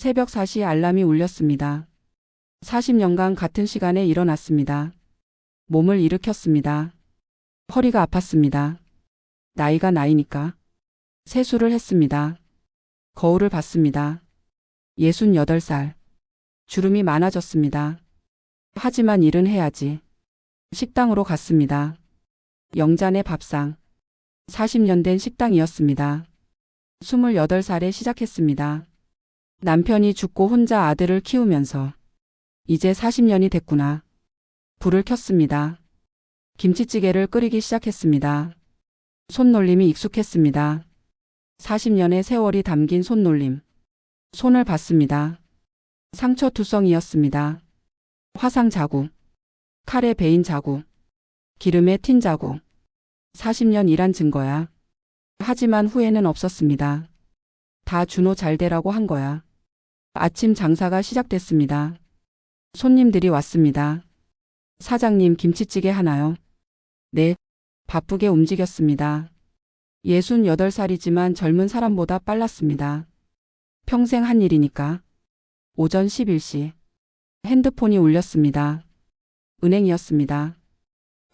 새벽 4시 알람이 울렸습니다. 40년간 같은 시간에 일어났습니다. 몸을 일으켰습니다. 허리가 아팠습니다. 나이가 나이니까. 세수를 했습니다. 거울을 봤습니다. 68살. 주름이 많아졌습니다. 하지만 일은 해야지. 식당으로 갔습니다. 영잔의 밥상. 40년 된 식당이었습니다. 28살에 시작했습니다. 남편이 죽고 혼자 아들을 키우면서 이제 40년이 됐구나. 불을 켰습니다. 김치찌개를 끓이기 시작했습니다. 손놀림이 익숙했습니다. 40년의 세월이 담긴 손놀림. 손을 봤습니다. 상처투성이었습니다. 화상 자국, 칼에 베인 자국, 기름에 튄 자국. 40년 일한 증거야. 하지만 후회는 없었습니다. 다 준호 잘 되라고 한 거야. 아침 장사가 시작됐습니다. 손님들이 왔습니다. 사장님 김치찌개 하나요? 네. 바쁘게 움직였습니다. 68살이지만 젊은 사람보다 빨랐습니다. 평생 한 일이니까. 오전 11시. 핸드폰이 울렸습니다. 은행이었습니다.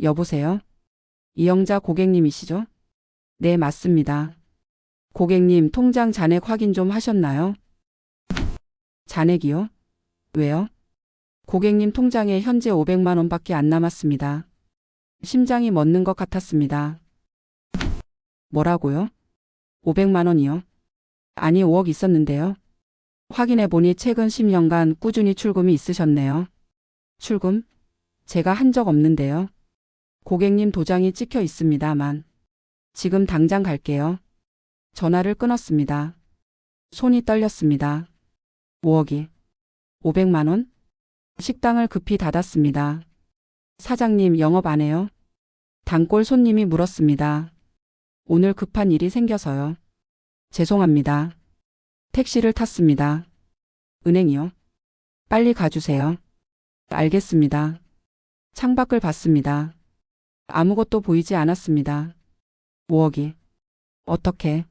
여보세요? 이영자 고객님이시죠? 네, 맞습니다. 고객님 통장 잔액 확인 좀 하셨나요? 잔액이요? 왜요? 고객님 통장에 현재 500만 원밖에 안 남았습니다. 심장이 멎는 것 같았습니다. 뭐라고요? 500만 원이요? 아니 5억 있었는데요. 확인해 보니 최근 10년간 꾸준히 출금이 있으셨네요. 출금? 제가 한 적 없는데요. 고객님 도장이 찍혀 있습니다만. 지금 당장 갈게요. 전화를 끊었습니다. 손이 떨렸습니다. 5억이. 500만 원? 식당을 급히 닫았습니다. 사장님 영업 안 해요? 단골 손님이 물었습니다. 오늘 급한 일이 생겨서요. 죄송합니다. 택시를 탔습니다. 은행이요? 빨리 가주세요. 알겠습니다. 창밖을 봤습니다. 아무것도 보이지 않았습니다. 5억이. 어떻게?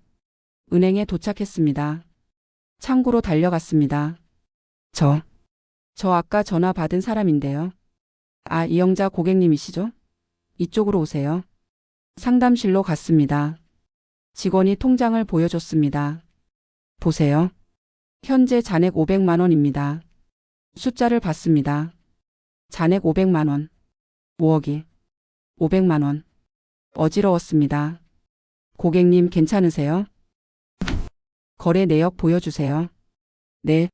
은행에 도착했습니다. 창구로 달려갔습니다. 저 아까 전화 받은 사람인데요. 아, 이영자 고객님이시죠? 이쪽으로 오세요. 상담실로 갔습니다. 직원이 통장을 보여줬습니다. 보세요. 현재 잔액 500만 원입니다. 숫자를 봤습니다. 잔액 500만 원. 5억이. 500만 원. 어지러웠습니다. 고객님 괜찮으세요? 거래 내역 보여주세요. 네.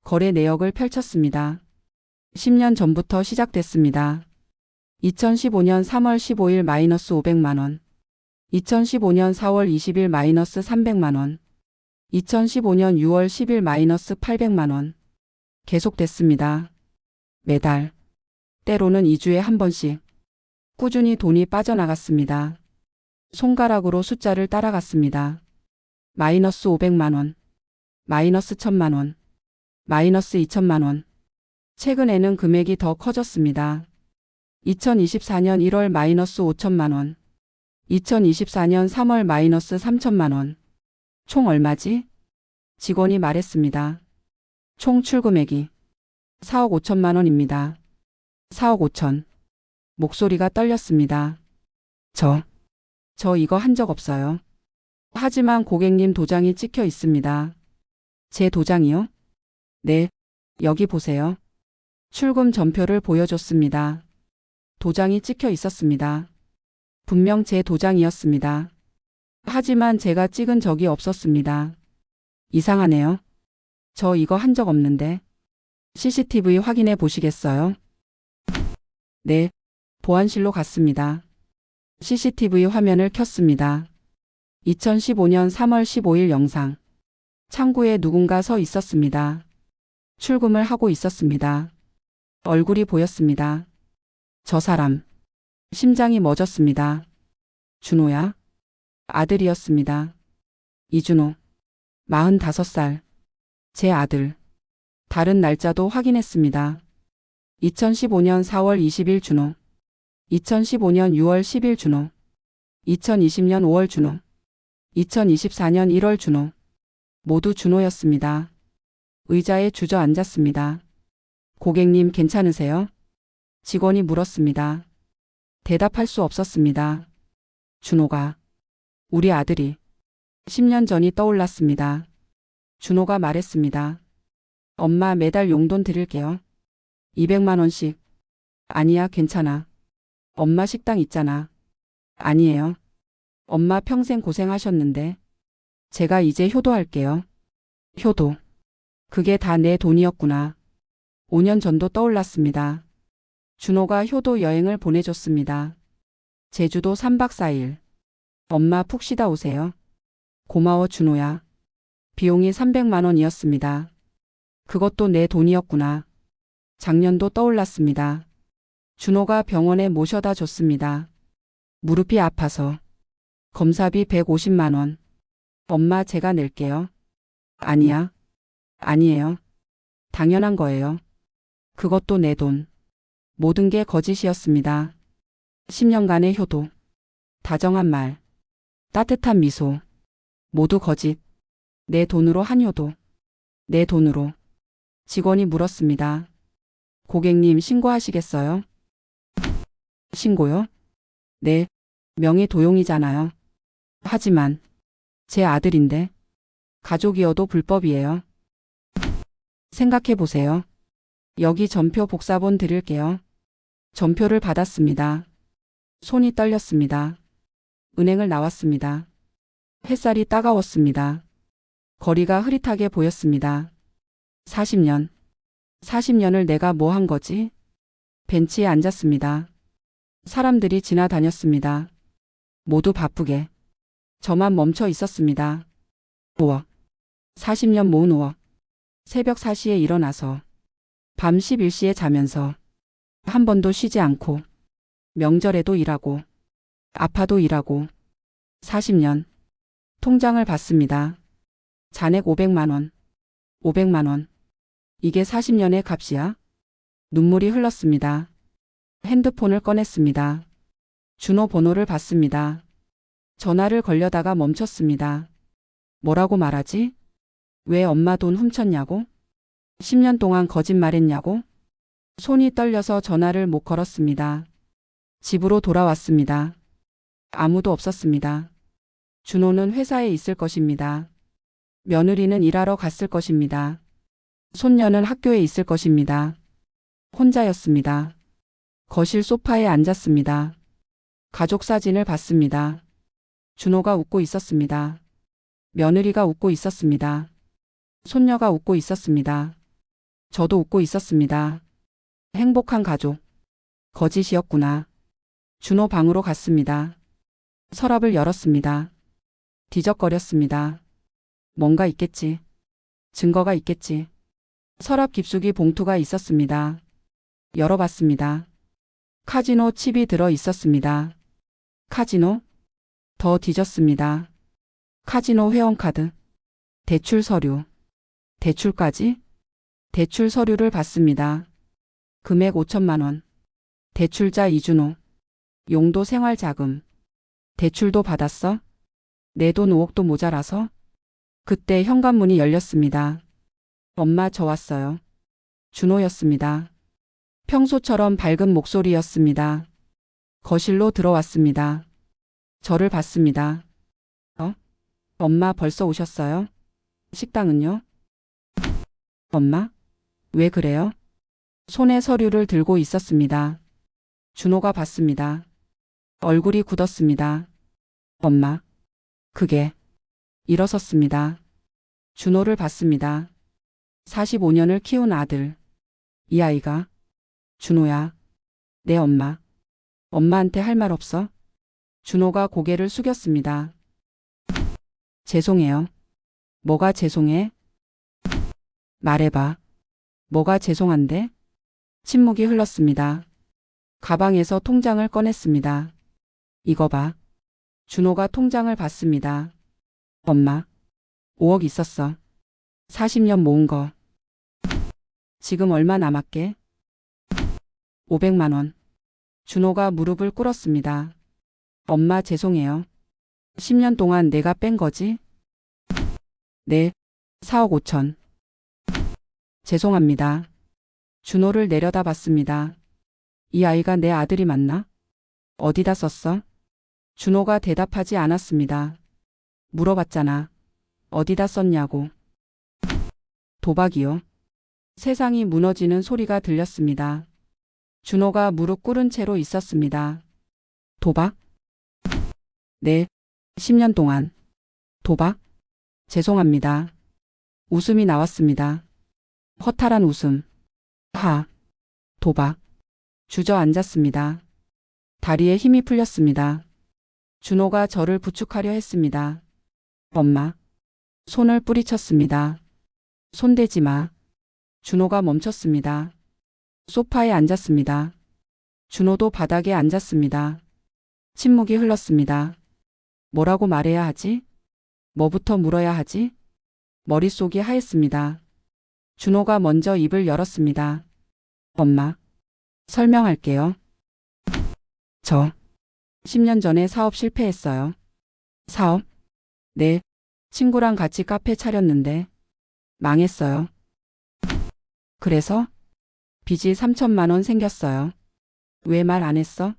거래 내역을 펼쳤습니다. 10년 전부터 시작됐습니다. 2015년 3월 15일 마이너스 500만 원. 2015년 4월 20일 마이너스 300만 원. 2015년 6월 10일 마이너스 800만 원. 계속됐습니다. 매달. 때로는 2주에 한 번씩. 꾸준히 돈이 빠져나갔습니다. 손가락으로 숫자를 따라갔습니다. 마이너스 500만 원. 마이너스 1000만 원. 마이너스 2천만 원. 최근에는 금액이 더 커졌습니다. 2024년 1월 마이너스 5천만 원. 2024년 3월 마이너스 3천만 원. 총 얼마지? 직원이 말했습니다. 총 출금액이 4억 5천만 원입니다. 4억 5천. 목소리가 떨렸습니다. 저 이거 한 적 없어요. 하지만 고객님 도장이 찍혀 있습니다. 제 도장이요? 네, 여기 보세요. 출금 전표를 보여줬습니다. 도장이 찍혀 있었습니다. 분명 제 도장이었습니다. 하지만 제가 찍은 적이 없었습니다. 이상하네요. 저 이거 한 적 없는데. CCTV 확인해 보시겠어요? 네, 보안실로 갔습니다. CCTV 화면을 켰습니다. 2015년 3월 15일 영상. 창구에 누군가 서 있었습니다. 출금을 하고 있었습니다. 얼굴이 보였습니다. 저 사람. 심장이 멎었습니다. 준호야? 아들이었습니다. 이준호. 45살. 제 아들. 다른 날짜도 확인했습니다. 2015년 4월 20일 준호. 2015년 6월 10일 준호. 2020년 5월 준호. 2024년 1월 준호. 모두 준호였습니다. 의자에 주저앉았습니다. 고객님 괜찮으세요? 직원이 물었습니다. 대답할 수 없었습니다. 준호가, 우리 아들이 10년 전이 떠올랐습니다. 준호가 말했습니다. 엄마 매달 용돈 드릴게요. 200만 원씩. 아니야, 괜찮아. 엄마 식당 있잖아. 아니에요. 엄마 평생 고생하셨는데. 제가 이제 효도할게요. 효도. 그게 다 내 돈이었구나. 5년 전도 떠올랐습니다. 준호가 효도 여행을 보내줬습니다. 제주도 3박 4일. 엄마 푹 쉬다 오세요. 고마워 준호야. 비용이 300만 원이었습니다. 그것도 내 돈이었구나. 작년도 떠올랐습니다. 준호가 병원에 모셔다 줬습니다. 무릎이 아파서. 검사비 150만 원. 엄마 제가 낼게요. 아니야. 아니에요. 당연한 거예요. 그것도 내 돈. 모든 게 거짓이었습니다. 10년간의 효도. 다정한 말. 따뜻한 미소. 모두 거짓. 내 돈으로 한 효도. 내 돈으로. 직원이 물었습니다. 고객님 신고하시겠어요? 신고요? 네. 명의 도용이잖아요. 하지만 제 아들인데 가족이어도 불법이에요. 생각해 보세요. 여기 전표 복사본 드릴게요. 전표를 받았습니다. 손이 떨렸습니다. 은행을 나왔습니다. 햇살이 따가웠습니다. 거리가 흐릿하게 보였습니다. 40년. 40년을 내가 뭐 한 거지? 벤치에 앉았습니다. 사람들이 지나다녔습니다. 모두 바쁘게. 저만 멈춰 있었습니다. 5억. 40년 모은 5억. 새벽 4시에 일어나서 밤 11시에 자면서 한 번도 쉬지 않고 명절에도 일하고 아파도 일하고 40년. 통장을 봤습니다. 잔액 500만 원. 500만 원. 이게 40년의 값이야? 눈물이 흘렀습니다. 핸드폰을 꺼냈습니다. 준호 번호를 봤습니다. 전화를 걸려다가 멈췄습니다. 뭐라고 말하지? 왜 엄마 돈 훔쳤냐고? 10년 동안 거짓말했냐고? 손이 떨려서 전화를 못 걸었습니다. 집으로 돌아왔습니다. 아무도 없었습니다. 준호는 회사에 있을 것입니다. 며느리는 일하러 갔을 것입니다. 손녀는 학교에 있을 것입니다. 혼자였습니다. 거실 소파에 앉았습니다. 가족 사진을 봤습니다. 준호가 웃고 있었습니다. 며느리가 웃고 있었습니다. 손녀가 웃고 있었습니다. 저도 웃고 있었습니다. 행복한 가족. 거짓이었구나. 준호 방으로 갔습니다. 서랍을 열었습니다. 뒤적거렸습니다. 뭔가 있겠지. 증거가 있겠지. 서랍 깊숙이 봉투가 있었습니다. 열어봤습니다. 카지노 칩이 들어 있었습니다. 카지노? 더 뒤졌습니다. 카지노 회원카드. 대출 서류. 대출까지? 대출 서류를 봤습니다. 금액 5천만 원. 대출자 이준호. 용도 생활자금. 대출도 받았어? 내 돈 5억도 모자라서? 그때 현관문이 열렸습니다. 엄마 저 왔어요. 준호였습니다. 평소처럼 밝은 목소리였습니다. 거실로 들어왔습니다. 저를 봤습니다. 엄마 벌써 오셨어요? 식당은요? 엄마? 왜 그래요? 손에 서류를 들고 있었습니다. 준호가 봤습니다. 얼굴이 굳었습니다. 엄마. 그게. 일어섰습니다. 준호를 봤습니다. 45년을 키운 아들. 이 아이가. 준호야. 내 엄마. 엄마한테 할 말 없어? 준호가 고개를 숙였습니다. 죄송해요. 뭐가 죄송해? 말해봐. 뭐가 죄송한데? 침묵이 흘렀습니다. 가방에서 통장을 꺼냈습니다. 이거 봐. 준호가 통장을 봤습니다. 엄마. 5억 있었어. 40년 모은 거. 지금 얼마 남았게? 500만 원. 준호가 무릎을 꿇었습니다. 엄마 죄송해요. 10년 동안 내가 뺀 거지? 네. 4억 5천. 죄송합니다. 준호를 내려다 봤습니다. 이 아이가 내 아들이 맞나? 어디다 썼어? 준호가 대답하지 않았습니다. 물어봤잖아. 어디다 썼냐고. 도박이요. 세상이 무너지는 소리가 들렸습니다. 준호가 무릎 꿇은 채로 있었습니다. 도박? 네, 10년 동안. 도박? 죄송합니다. 웃음이 나왔습니다. 허탈한 웃음. 도박. 주저앉았습니다. 다리에 힘이 풀렸습니다. 준호가 저를 부축하려 했습니다. 엄마. 손을 뿌리쳤습니다. 손대지 마. 준호가 멈췄습니다. 소파에 앉았습니다. 준호도 바닥에 앉았습니다. 침묵이 흘렀습니다. 뭐라고 말해야 하지? 뭐부터 물어야 하지? 머릿속이 하였습니다. 준호가 먼저 입을 열었습니다. 엄마. 설명할게요. 저 10년 전에 사업 실패했어요. 사업? 네. 친구랑 같이 카페 차렸는데 망했어요. 그래서 빚이 3천만 원 생겼어요. 왜 말 안 했어?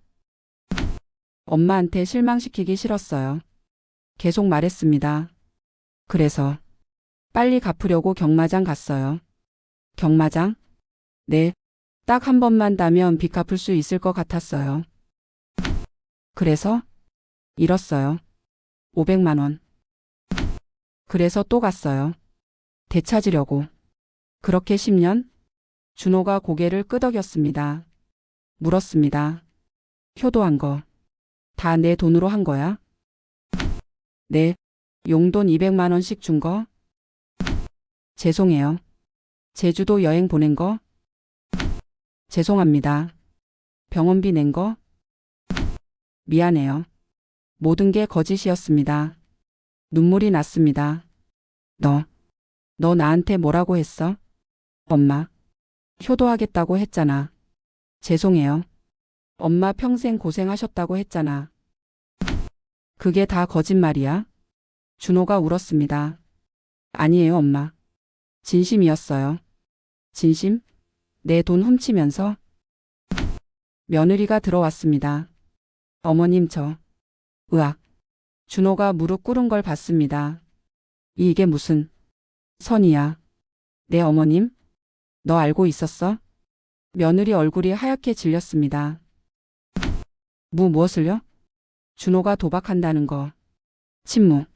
엄마한테 실망시키기 싫었어요. 계속 말했습니다. 그래서 빨리 갚으려고 경마장 갔어요. 경마장? 네. 딱 한 번만 따면 빚 갚을 수 있을 것 같았어요. 그래서 잃었어요. 500만 원. 그래서 또 갔어요. 되찾으려고. 그렇게 10년? 준호가 고개를 끄덕였습니다. 물었습니다. 효도한 거. 다 내 돈으로 한 거야? 네. 용돈 200만 원씩 준 거? 죄송해요. 제주도 여행 보낸 거? 죄송합니다. 병원비 낸 거? 미안해요. 모든 게 거짓이었습니다. 눈물이 났습니다. 너 나한테 뭐라고 했어? 엄마. 효도하겠다고 했잖아. 죄송해요. 엄마 평생 고생하셨다고 했잖아. 그게 다 거짓말이야? 준호가 울었습니다. 아니에요, 엄마. 진심이었어요. 진심? 내 돈 훔치면서? 며느리가 들어왔습니다. 어머님 으악. 준호가 무릎 꿇은 걸 봤습니다. 이게 무슨 선이야. 내 어머님? 너 알고 있었어? 며느리 얼굴이 하얗게 질렸습니다. 무엇을요? 준호가 도박한다는 거. 침묵.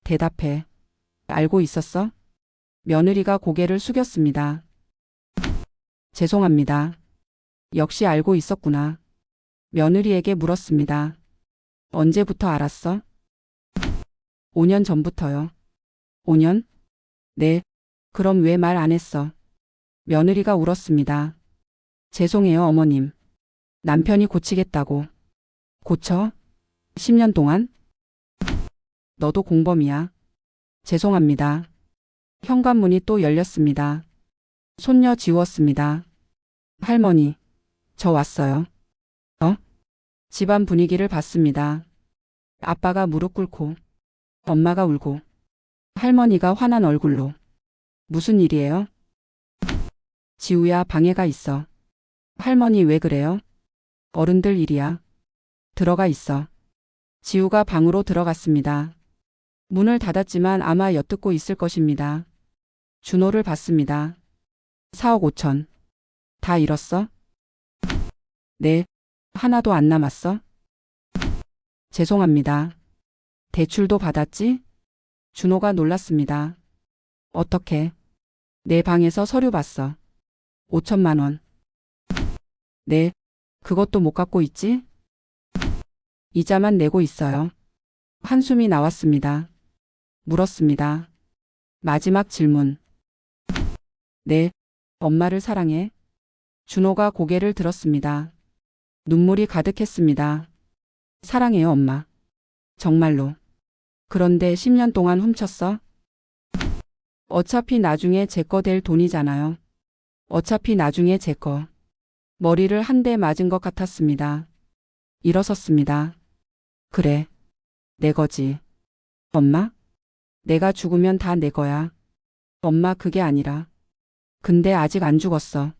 대답해. 알고 있었어? 며느리가 고개를 숙였습니다. 죄송합니다. 역시 알고 있었구나. 며느리에게 물었습니다. 언제부터 알았어? 5년 전부터요. 5년? 네. 그럼 왜 말 안 했어? 며느리가 울었습니다. 죄송해요, 어머님. 남편이 고치겠다고. 고쳐? 10년 동안? 너도 공범이야. 죄송합니다. 현관문이 또 열렸습니다. 손녀 지웠습니다. 할머니, 저 왔어요. 집안 분위기를 봤습니다. 아빠가 무릎 꿇고, 엄마가 울고, 할머니가 화난 얼굴로. 무슨 일이에요? 지우야, 방해가 있어. 할머니 왜 그래요? 어른들 일이야. 들어가 있어. 지우가 방으로 들어갔습니다. 문을 닫았지만 아마 엿듣고 있을 것입니다. 준호를 봤습니다. 4억 5천. 다 잃었어? 네. 하나도 안 남았어? 죄송합니다. 대출도 받았지? 준호가 놀랐습니다. 어떻게? 내 방에서 서류 봤어. 5천만 원. 네. 그것도 못 갚고 있지? 이자만 내고 있어요. 한숨이 나왔습니다. 물었습니다. 마지막 질문. 네. 엄마를 사랑해? 준호가 고개를 들었습니다. 눈물이 가득했습니다. 사랑해요, 엄마. 정말로. 그런데 10년 동안 훔쳤어? 어차피 나중에 제 거 될 돈이잖아요. 어차피 나중에 제 거. 머리를 한 대 맞은 것 같았습니다. 일어섰습니다. 그래. 내 거지. 엄마? 내가 죽으면 다 내 거야. 엄마, 그게 아니라. 근데 아직 안 죽었어.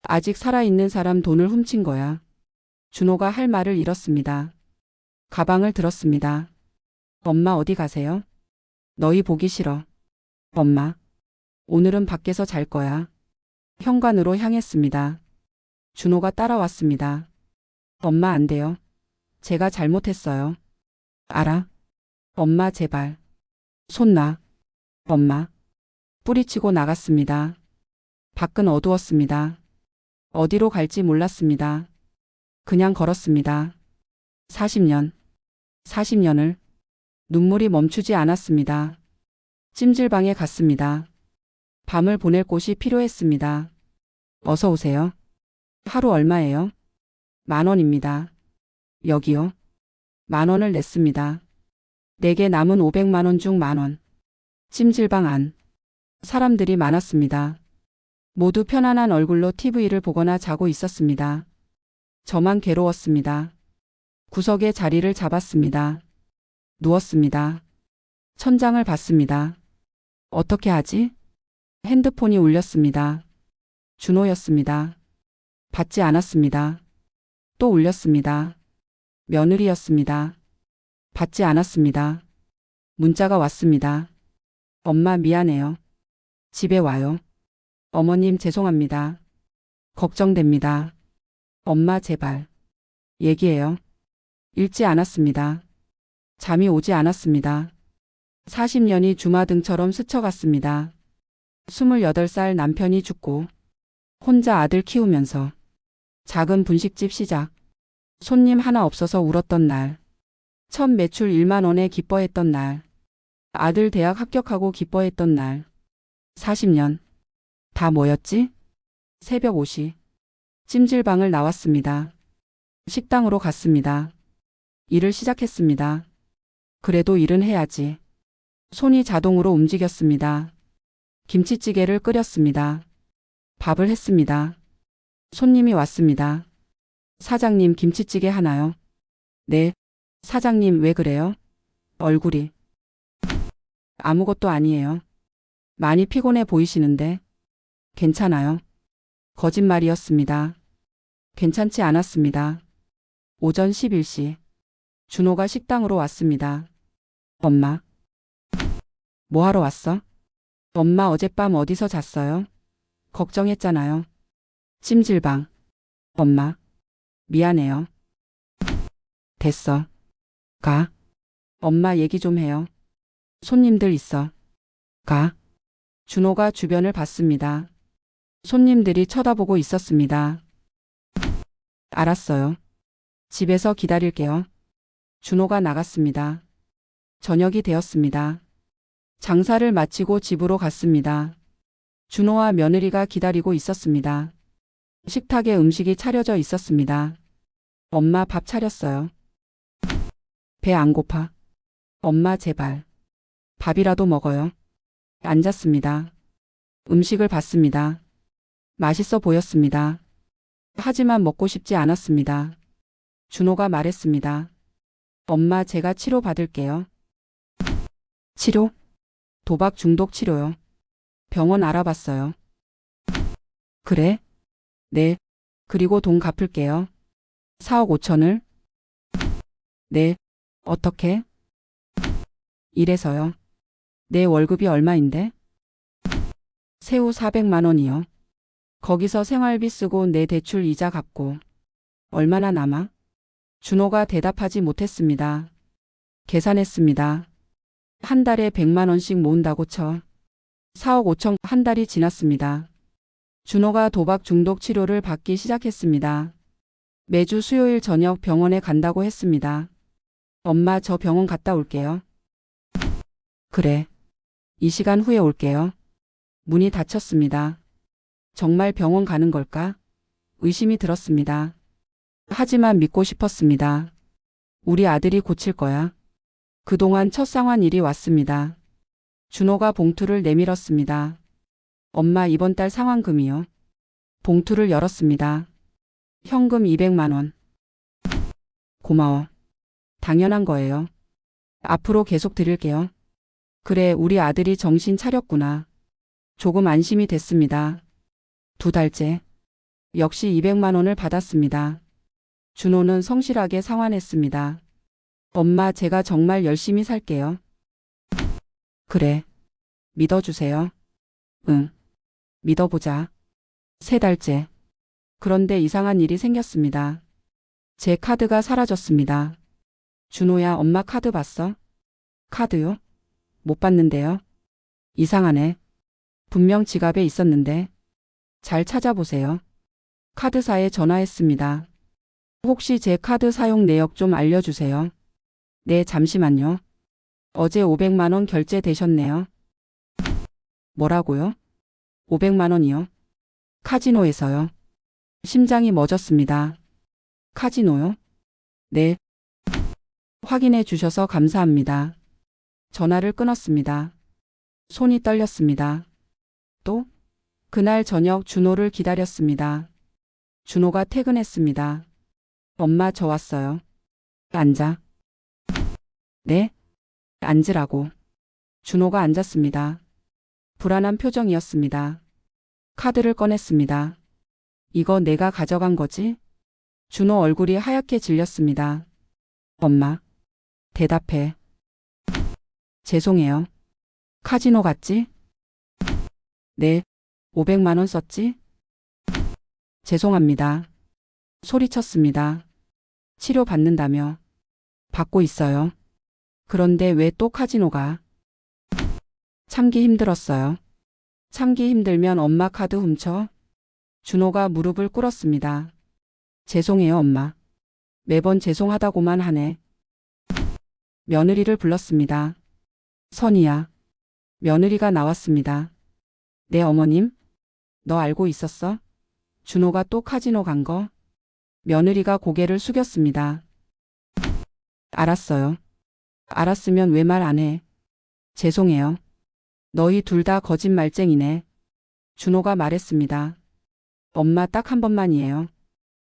아직 살아있는 사람 돈을 훔친 거야. 준호가 할 말을 잃었습니다. 가방을 들었습니다. 엄마 어디 가세요? 너희 보기 싫어. 엄마, 오늘은 밖에서 잘 거야. 현관으로 향했습니다. 준호가 따라왔습니다. 엄마 안 돼요. 제가 잘못했어요. 알아? 엄마 제발. 손 놔. 엄마. 뿌리치고 나갔습니다. 밖은 어두웠습니다. 어디로 갈지 몰랐습니다. 그냥 걸었습니다. 40년. 40년을. 눈물이 멈추지 않았습니다. 찜질방에 갔습니다. 밤을 보낼 곳이 필요했습니다. 어서 오세요. 하루 얼마예요? 10,000원입니다. 여기요. 10,000원을 냈습니다. 내게 남은 500만 원 중 10,000원. 찜질방 안. 사람들이 많았습니다. 모두 편안한 얼굴로 TV를 보거나 자고 있었습니다. 저만 괴로웠습니다. 구석에 자리를 잡았습니다. 누웠습니다. 천장을 봤습니다. 어떻게 하지? 핸드폰이 울렸습니다. 준호였습니다. 받지 않았습니다. 또 울렸습니다. 며느리였습니다. 받지 않았습니다. 문자가 왔습니다. 엄마 미안해요. 집에 와요. 어머님 죄송합니다. 걱정됩니다. 엄마 제발. 얘기해요. 읽지 않았습니다. 잠이 오지 않았습니다. 40년이 주마등처럼 스쳐갔습니다. 28살 남편이 죽고 혼자 아들 키우면서 작은 분식집 시작. 손님 하나 없어서 울었던 날. 첫 매출 1만 원에 기뻐했던 날. 아들 대학 합격하고 기뻐했던 날. 40년. 다 뭐였지? 새벽 5시. 찜질방을 나왔습니다. 식당으로 갔습니다. 일을 시작했습니다. 그래도 일은 해야지. 손이 자동으로 움직였습니다. 김치찌개를 끓였습니다. 밥을 했습니다. 손님이 왔습니다. 사장님 김치찌개 하나요? 네. 사장님 왜 그래요? 얼굴이. 아무것도 아니에요. 많이 피곤해 보이시는데. 괜찮아요. 거짓말이었습니다. 괜찮지 않았습니다. 오전 11시. 준호가 식당으로 왔습니다. 엄마. 뭐 하러 왔어? 엄마 어젯밤 어디서 잤어요? 걱정했잖아요. 찜질방. 엄마. 미안해요. 됐어. 가. 엄마 얘기 좀 해요. 손님들 있어. 가. 준호가 주변을 봤습니다. 손님들이 쳐다보고 있었습니다. 알았어요. 집에서 기다릴게요. 준호가 나갔습니다. 저녁이 되었습니다. 장사를 마치고 집으로 갔습니다. 준호와 며느리가 기다리고 있었습니다. 식탁에 음식이 차려져 있었습니다. 엄마 밥 차렸어요. 배 안 고파? 엄마 제발. 밥이라도 먹어요. 앉았습니다. 음식을 봤습니다. 맛있어 보였습니다. 하지만 먹고 싶지 않았습니다. 준호가 말했습니다. 엄마 제가 치료 받을게요. 치료? 도박 중독 치료요. 병원 알아봤어요. 그래? 네. 그리고 돈 갚을게요. 4억 5천을? 네. 어떻게? 이래서요. 내 월급이 얼마인데? 세후 400만 원이요. 거기서 생활비 쓰고 내 대출 이자 갚고. 얼마나 남아? 준호가 대답하지 못했습니다. 계산했습니다. 한 달에 100만 원씩 모은다고 쳐. 4억 5천. 한 달이 지났습니다. 준호가 도박 중독 치료를 받기 시작했습니다. 매주 수요일 저녁 병원에 간다고 했습니다. 엄마 저 병원 갔다 올게요. 그래. 이 시간 후에 올게요. 문이 닫혔습니다. 정말 병원 가는 걸까? 의심이 들었습니다. 하지만 믿고 싶었습니다. 우리 아들이 고칠 거야. 그동안 첫상환 일이 왔습니다. 준호가 봉투를 내밀었습니다. 엄마 이번 달 상환금이요. 봉투를 열었습니다. 현금 200만 원. 고마워. 당연한 거예요. 앞으로 계속 드릴게요. 그래 우리 아들이 정신 차렸구나. 조금 안심이 됐습니다. 2달째. 역시 200만 원을 받았습니다. 준호는 성실하게 상환했습니다. 엄마, 제가 정말 열심히 살게요. 그래. 믿어주세요. 응. 믿어보자. 3달째. 그런데 이상한 일이 생겼습니다. 제 카드가 사라졌습니다. 준호야, 엄마 카드 봤어? 카드요? 못 봤는데요. 이상하네. 분명 지갑에 있었는데. 잘 찾아보세요. 카드사에 전화했습니다. 혹시 제 카드 사용 내역 좀 알려주세요. 네, 잠시만요. 어제 500만 원 결제되셨네요. 뭐라고요? 500만 원이요? 카지노에서요. 심장이 멎었습니다. 카지노요? 네. 확인해 주셔서 감사합니다. 전화를 끊었습니다. 손이 떨렸습니다. 또? 그날 저녁 준호를 기다렸습니다. 준호가 퇴근했습니다. 엄마, 저 왔어요. 앉아. 네? 앉으라고. 준호가 앉았습니다. 불안한 표정이었습니다. 카드를 꺼냈습니다. 이거 내가 가져간 거지? 준호 얼굴이 하얗게 질렸습니다. 엄마. 대답해. 죄송해요. 카지노 갔지? 네. 500만 원 썼지? 죄송합니다. 소리쳤습니다. 치료 받는다며. 받고 있어요. 그런데 왜 또 카지노가? 참기 힘들었어요. 참기 힘들면 엄마 카드 훔쳐? 준호가 무릎을 꿇었습니다. 죄송해요, 엄마. 매번 죄송하다고만 하네. 며느리를 불렀습니다. 선이야. 며느리가 나왔습니다. 네, 어머님? 너 알고 있었어? 준호가 또 카지노 간 거? 며느리가 고개를 숙였습니다. 알았어요. 알았으면 왜 말 안 해? 죄송해요. 너희 둘 다 거짓말쟁이네. 준호가 말했습니다. 엄마, 딱 한 번만이에요.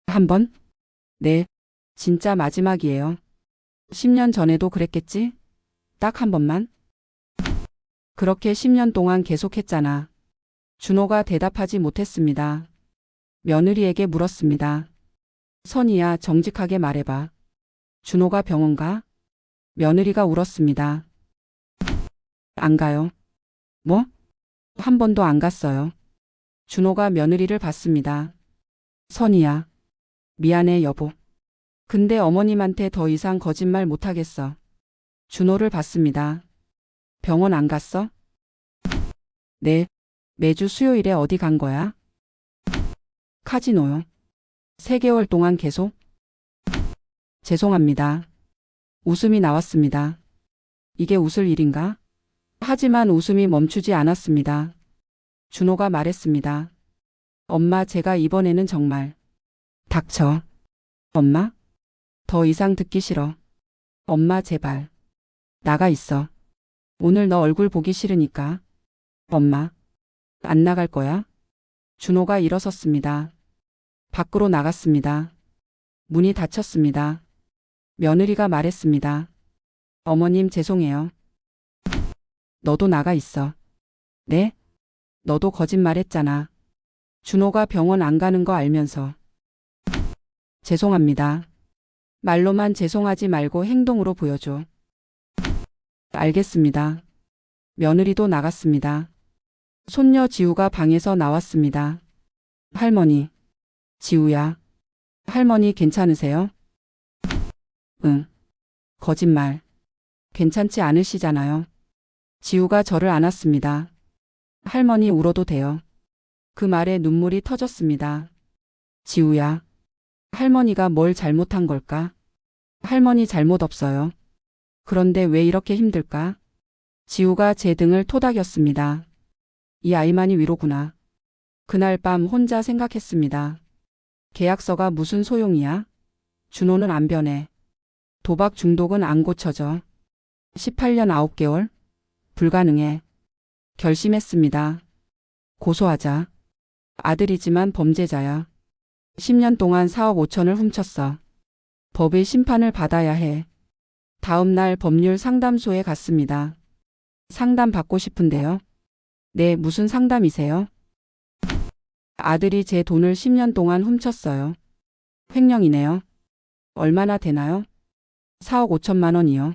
한 번? 네. 진짜 마지막이에요. 10년 전에도 그랬겠지? 딱 한 번만? 그렇게 10년 동안 계속했잖아. 준호가 대답하지 못했습니다. 며느리에게 물었습니다. 선이야, 정직하게 말해봐. 준호가 병원 가? 며느리가 울었습니다. 안 가요. 뭐? 한 번도 안 갔어요. 준호가 며느리를 봤습니다. 선이야. 미안해, 여보. 근데 어머님한테 더 이상 거짓말 못하겠어. 준호를 봤습니다. 병원 안 갔어? 네. 매주 수요일에 어디 간 거야? 카지노요. 3개월 동안 계속? 죄송합니다. 웃음이 나왔습니다. 이게 웃을 일인가? 하지만 웃음이 멈추지 않았습니다. 준호가 말했습니다. 엄마, 제가 이번에는 정말. 닥쳐. 엄마? 더 이상 듣기 싫어. 엄마, 제발. 나가 있어. 오늘 너 얼굴 보기 싫으니까. 엄마. 안 나갈 거야? 준호가 일어섰습니다. 밖으로 나갔습니다. 문이 닫혔습니다. 며느리가 말했습니다. 어머님, 죄송해요. 너도 나가 있어. 네? 너도 거짓말했잖아. 준호가 병원 안 가는 거 알면서. 죄송합니다. 말로만 죄송하지 말고 행동으로 보여줘. 알겠습니다. 며느리도 나갔습니다. 손녀 지우가 방에서 나왔습니다. 할머니. 지우야. 할머니 괜찮으세요? 응. 거짓말. 괜찮지 않으시잖아요. 지우가 저를 안았습니다. 할머니, 울어도 돼요. 그 말에 눈물이 터졌습니다. 지우야. 할머니가 뭘 잘못한 걸까? 할머니 잘못 없어요. 그런데 왜 이렇게 힘들까? 지우가 제 등을 토닥였습니다. 이 아이만이 위로구나. 그날 밤 혼자 생각했습니다. 계약서가 무슨 소용이야? 준호는 안 변해. 도박 중독은 안 고쳐져. 18년 9개월? 불가능해. 결심했습니다. 고소하자. 아들이지만 범죄자야. 10년 동안 4억 5천을 훔쳤어. 법의 심판을 받아야 해. 다음 날 법률 상담소에 갔습니다. 상담 받고 싶은데요. 네, 무슨 상담이세요? 아들이 제 돈을 10년 동안 훔쳤어요. 횡령이네요. 얼마나 되나요? 4억 5천만 원이요.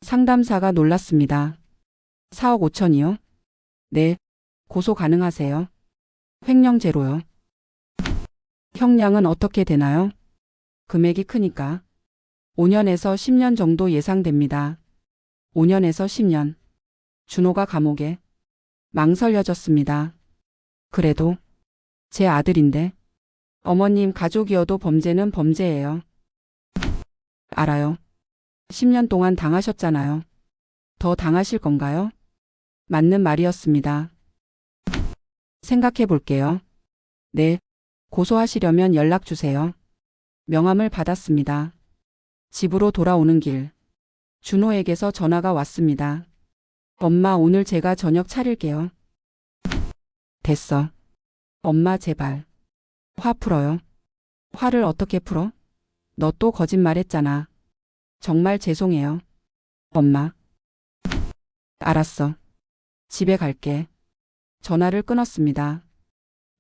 상담사가 놀랐습니다. 4억 5천이요? 네, 고소 가능하세요. 횡령죄로요. 형량은 어떻게 되나요? 금액이 크니까 5년에서 10년 정도 예상됩니다. 5년에서 10년. 준호가 감옥에 망설여졌습니다. 그래도 제 아들인데 어머님 가족이어도 범죄는 범죄예요. 알아요. 10년 동안 당하셨잖아요. 더 당하실 건가요? 맞는 말이었습니다. 생각해 볼게요. 네. 고소하시려면 연락 주세요. 명함을 받았습니다. 집으로 돌아오는 길. 준호에게서 전화가 왔습니다. 엄마, 오늘 제가 저녁 차릴게요. 됐어. 엄마, 제발. 화 풀어요. 화를 어떻게 풀어? 너 또 거짓말했잖아. 정말 죄송해요. 엄마. 알았어. 집에 갈게. 전화를 끊었습니다.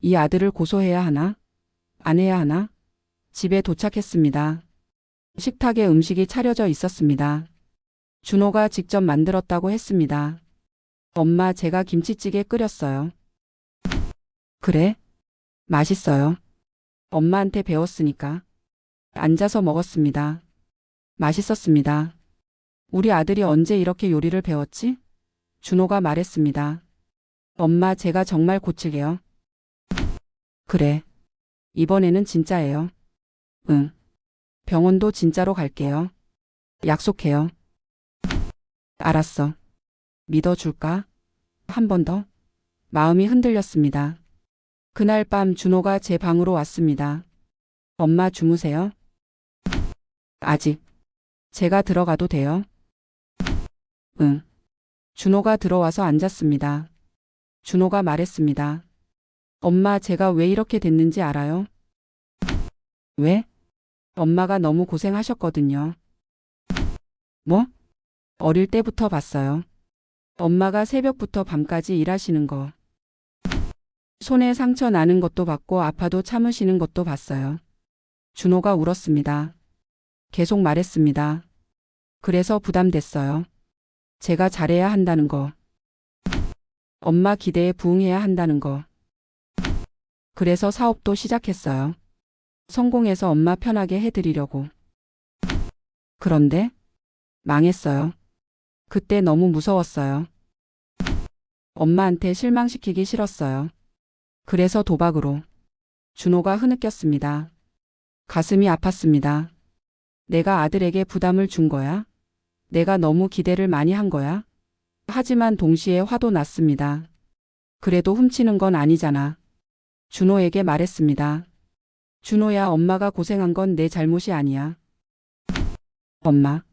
이 아들을 고소해야 하나? 안 해야 하나? 집에 도착했습니다. 식탁에 음식이 차려져 있었습니다. 준호가 직접 만들었다고 했습니다. 엄마, 제가 김치찌개 끓였어요. 그래? 맛있어요. 엄마한테 배웠으니까. 앉아서 먹었습니다. 맛있었습니다. 우리 아들이 언제 이렇게 요리를 배웠지? 준호가 말했습니다. 엄마, 제가 정말 고칠게요. 그래. 이번에는 진짜예요. 응. 병원도 진짜로 갈게요. 약속해요. 알았어. 믿어줄까? 한 번 더? 마음이 흔들렸습니다. 그날 밤 준호가 제 방으로 왔습니다. 엄마, 주무세요? 아직. 제가 들어가도 돼요? 응. 준호가 들어와서 앉았습니다. 준호가 말했습니다. 엄마, 제가 왜 이렇게 됐는지 알아요? 왜? 엄마가 너무 고생하셨거든요. 뭐? 어릴 때부터 봤어요. 엄마가 새벽부터 밤까지 일하시는 거. 손에 상처 나는 것도 봤고 아파도 참으시는 것도 봤어요. 준호가 울었습니다. 계속 말했습니다. 그래서 부담됐어요. 제가 잘해야 한다는 거. 엄마 기대에 부응해야 한다는 거. 그래서 사업도 시작했어요. 성공해서 엄마 편하게 해드리려고. 그런데 망했어요. 그때 너무 무서웠어요. 엄마한테 실망시키기 싫었어요. 그래서 도박으로. 준호가 흐느꼈습니다. 가슴이 아팠습니다. 내가 아들에게 부담을 준 거야? 내가 너무 기대를 많이 한 거야? 하지만 동시에 화도 났습니다. 그래도 훔치는 건 아니잖아. 준호에게 말했습니다. 준호야, 엄마가 고생한 건 내 잘못이 아니야. 엄마.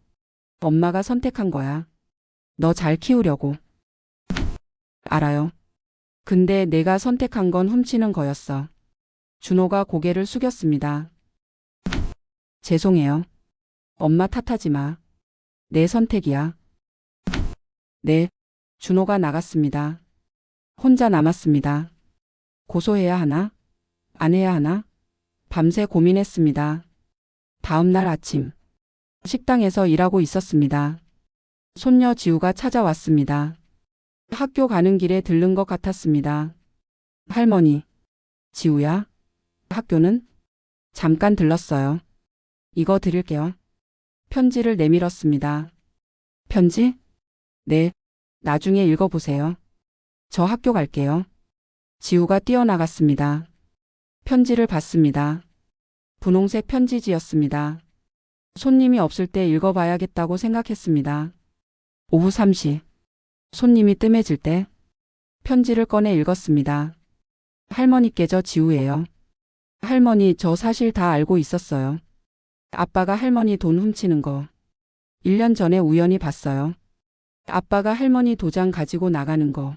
엄마가 선택한 거야. 너 잘 키우려고. 알아요. 근데 내가 선택한 건 훔치는 거였어. 준호가 고개를 숙였습니다. 죄송해요. 엄마 탓하지 마. 내 선택이야. 네. 준호가 나갔습니다. 혼자 남았습니다. 고소해야 하나? 안 해야 하나? 밤새 고민했습니다. 다음 날 아침. 식당에서 일하고 있었습니다. 손녀 지우가 찾아왔습니다. 학교 가는 길에 들른 것 같았습니다. 할머니. 지우야? 학교는? 잠깐 들렀어요. 이거 드릴게요. 편지를 내밀었습니다. 편지? 네. 나중에 읽어보세요. 저 학교 갈게요. 지우가 뛰어나갔습니다. 편지를 받습니다. 분홍색 편지지였습니다. 손님이 없을 때 읽어봐야겠다고 생각했습니다. 오후 3시. 손님이 뜸해질 때 편지를 꺼내 읽었습니다. 할머니께저 지우예요. 할머니, 저 사실 다 알고 있었어요. 아빠가 할머니 돈 훔치는 거 1년 전에 우연히 봤어요. 아빠가 할머니 도장 가지고 나가는 거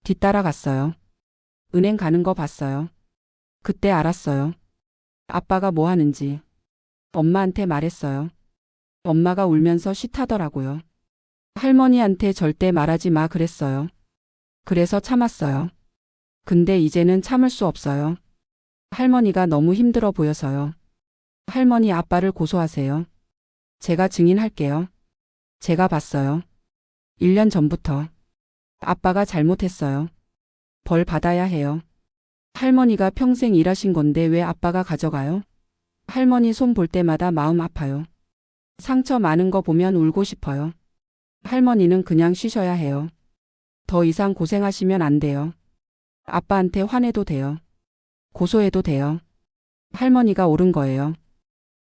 뒤따라갔어요. 은행 가는 거 봤어요. 그때 알았어요. 아빠가 뭐 하는지. 엄마한테 말했어요. 엄마가 울면서 쉬타더라고요. 할머니한테 절대 말하지 마 그랬어요. 그래서 참았어요. 근데 이제는 참을 수 없어요. 할머니가 너무 힘들어 보여서요. 할머니 아빠를 고소하세요. 제가 증인할게요. 제가 봤어요. 1년 전부터. 아빠가 잘못했어요. 벌 받아야 해요. 할머니가 평생 일하신 건데 왜 아빠가 가져가요? 할머니 손 볼 때마다 마음 아파요. 상처 많은 거 보면 울고 싶어요. 할머니는 그냥 쉬셔야 해요. 더 이상 고생하시면 안 돼요. 아빠한테 화내도 돼요. 고소해도 돼요. 할머니가 옳은 거예요.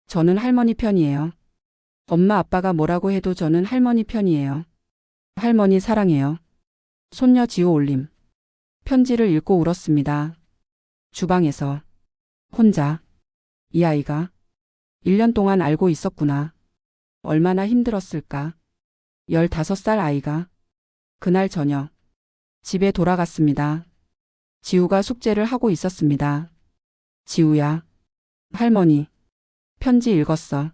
저는 할머니 편이에요. 엄마 아빠가 뭐라고 해도 저는 할머니 편이에요. 할머니 사랑해요. 손녀 지우 올림. 편지를 읽고 울었습니다. 주방에서. 혼자. 이 아이가 1년 동안 알고 있었구나. 얼마나 힘들었을까. 15살 아이가. 그날 저녁. 집에 돌아갔습니다. 지우가 숙제를 하고 있었습니다. 지우야. 할머니. 편지 읽었어.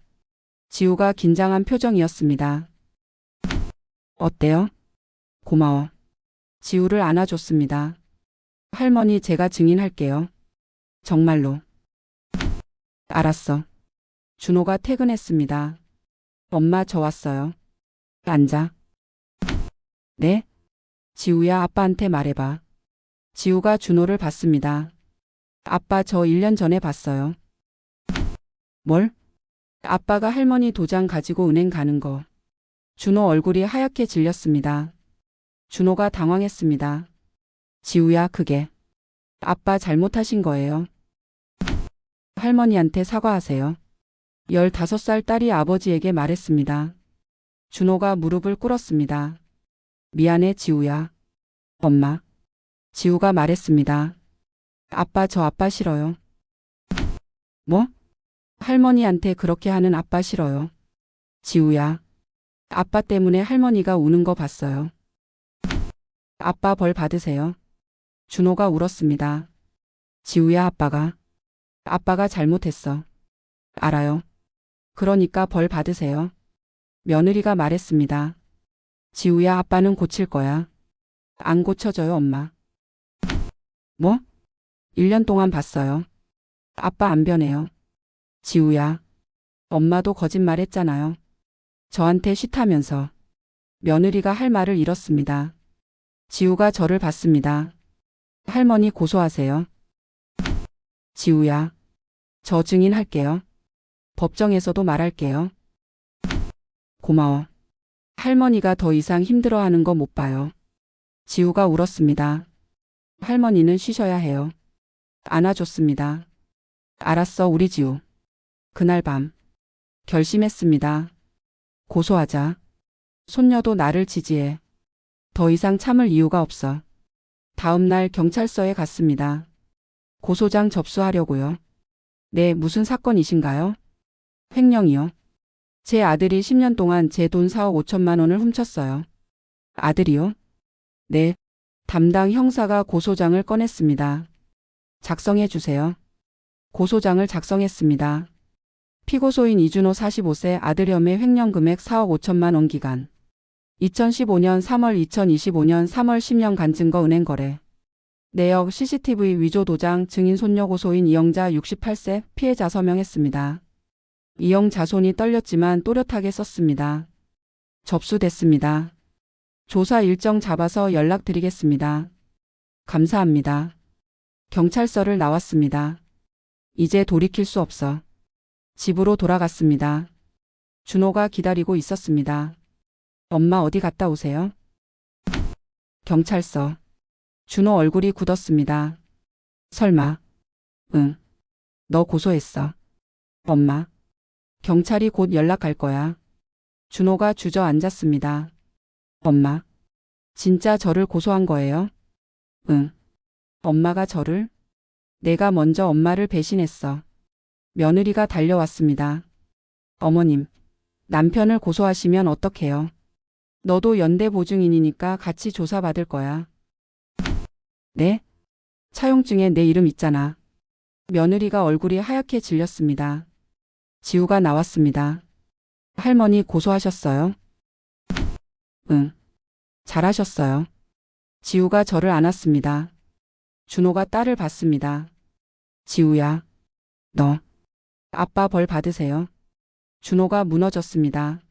지우가 긴장한 표정이었습니다. 어때요? 고마워. 지우를 안아줬습니다. 할머니 제가 증인할게요. 정말로. 알았어. 준호가 퇴근했습니다. 엄마 저 왔어요. 앉아. 네? 지우야 아빠한테 말해봐. 지우가 준호를 봤습니다. 아빠 저 1년 전에 봤어요. 뭘? 아빠가 할머니 도장 가지고 은행 가는 거. 준호 얼굴이 하얗게 질렸습니다. 준호가 당황했습니다. 지우야 그게. 아빠 잘못하신 거예요. 할머니한테 사과하세요. 15살 딸이 아버지에게 말했습니다. 준호가 무릎을 꿇었습니다. 미안해 지우야. 엄마. 지우가 말했습니다. 아빠 저 아빠 싫어요. 뭐? 할머니한테 그렇게 하는 아빠 싫어요. 지우야. 아빠 때문에 할머니가 우는 거 봤어요. 아빠 벌 받으세요. 준호가 울었습니다. 지우야 아빠가 잘못했어. 알아요. 그러니까 벌 받으세요. 며느리가 말했습니다. 지우야 아빠는 고칠 거야. 안 고쳐져요 엄마. 뭐? 1년 동안 봤어요. 아빠 안 변해요. 지우야. 엄마도 거짓말했잖아요. 저한테 싫다면서. 며느리가 할 말을 잃었습니다. 지우가 저를 봤습니다. 할머니 고소하세요. 지우야. 저 증인할게요. 법정에서도 말할게요. 고마워. 할머니가 더 이상 힘들어하는 거 못 봐요. 지우가 울었습니다. 할머니는 쉬셔야 해요. 안아줬습니다. 알았어 우리 지우. 그날 밤. 결심했습니다. 고소하자. 손녀도 나를 지지해. 더 이상 참을 이유가 없어. 다음 날 경찰서에 갔습니다. 고소장 접수하려고요. 네, 무슨 사건이신가요? 횡령이요. 제 아들이 10년 동안 제 돈 4억 5천만 원을 훔쳤어요. 아들이요? 네. 담당 형사가 고소장을 꺼냈습니다. 작성해 주세요. 고소장을 작성했습니다. 피고소인 이준호 45세 아들 혐의 횡령 금액 4억 5천만 원 기간. 2015년 3월 2025년 3월 10년간 증거은행 거래. 내역 CCTV 위조 도장 증인 손녀 고소인 이영자 68세 피해자 서명했습니다. 이영자 손이 떨렸지만 또렷하게 썼습니다. 접수됐습니다. 조사 일정 잡아서 연락드리겠습니다. 감사합니다. 경찰서를 나왔습니다. 이제 돌이킬 수 없어. 집으로 돌아갔습니다. 준호가 기다리고 있었습니다. 엄마 어디 갔다 오세요? 경찰서. 준호 얼굴이 굳었습니다. 설마. 응. 너 고소했어. 엄마. 경찰이 곧 연락할 거야. 준호가 주저앉았습니다. 엄마. 진짜 저를 고소한 거예요? 응. 엄마가 저를? 내가 먼저 엄마를 배신했어. 며느리가 달려왔습니다. 어머님. 남편을 고소하시면 어떡해요? 너도 연대 보증인이니까 같이 조사받을 거야. 네? 차용증에 내 이름 있잖아. 며느리가 얼굴이 하얗게 질렸습니다. 지우가 나왔습니다. 할머니 고소하셨어요? 응. 잘하셨어요. 지우가 저를 안았습니다. 준호가 딸을 봤습니다. 지우야, 너 아빠 벌 받으세요. 준호가 무너졌습니다.